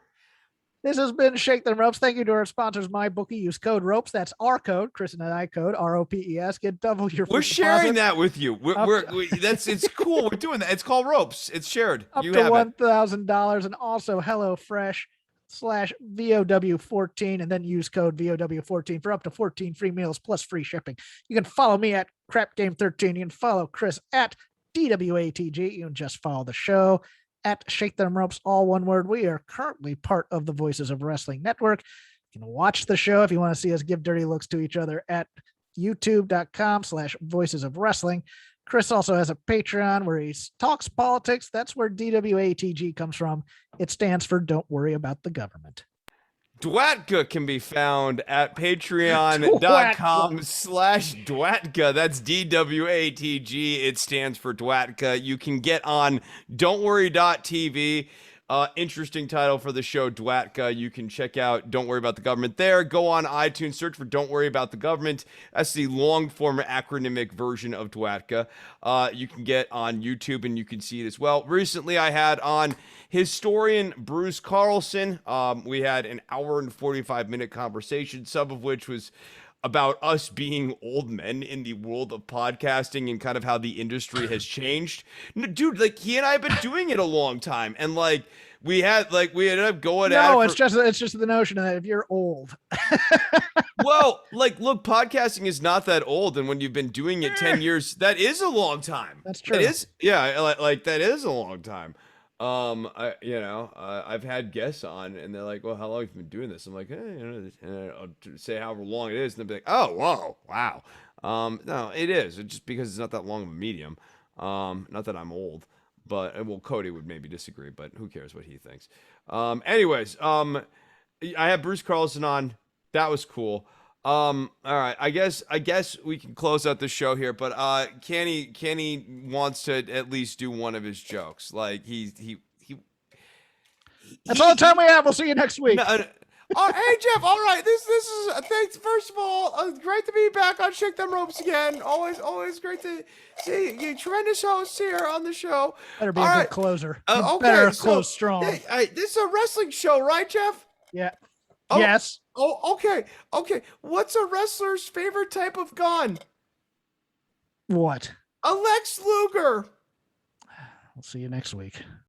This has been Shake Them Ropes. Thank you to our sponsors, MyBookie. Use code ROPES. That's our code, Chris and I code, ROPES. Get double your. We're sharing that with you. It's cool. We're doing that. It's called Ropes. It's shared. Up to $1,000, and also HelloFresh/VOW14, and then use code VOW14 for up to 14 free meals plus free shipping. You can follow me at CrapGame13. You can follow Chris at DWATG. You can just follow the show at Shake Them Ropes, all one word. We are currently part of the Voices of Wrestling Network. You can watch the show if you want to see us give dirty looks to each other at youtube.com/Voices of Wrestling. Chris also has a Patreon where he talks politics. That's where DWATG comes from. It stands for Don't Worry About the Government. Dwatka can be found at patreon.com/Dwatka. That's DWATG. It stands for Dwatka. You can get on don'tworry.tv. Interesting title for the show, Dwatka. You can check out Don't Worry About the Government there. Go on iTunes, search for Don't Worry About the Government. That's the long form acronymic version of Dwatka. You can get on YouTube and you can see it as well. Recently, I had on historian Bruce Carlson. We had an hour and 45-minute conversation, some of which was about us being old men in the world of podcasting and kind of how the industry has changed. Dude, like, he and I have been doing it a long time, and like we ended up going at it. No, it's just the notion that if you're old. Well, like, look, podcasting is not that old, and when you've been doing it 10 years, that is a long time. That's true. It is, yeah, like that is a long time. I've had guests on, and they're like, "Well, how long have you been doing this?" I'm like, and I'll say however long it is, and they'll be like, "Oh, whoa, wow." No, it is. It's just because it's not that long of a medium. Not that I'm old, but well, Cody would maybe disagree, but who cares what he thinks? Anyways, I had Bruce Carlson on. That was cool. All right. I guess we can close out the show here, but Kenny wants to at least do one of his jokes. Like that's all the time we have. We'll see you next week. Oh, hey Jeff. All right. This is thanks. First of all, great to be back on Shake Them Ropes again. Always great to see you. Tremendous hosts here on the show. Better be a good closer. Okay, better close strong. Hey, this is a wrestling show, right, Jeff? Yeah. Oh, yes. Oh, okay. What's a wrestler's favorite type of gun? What? A Lex Luger. We'll see you next week.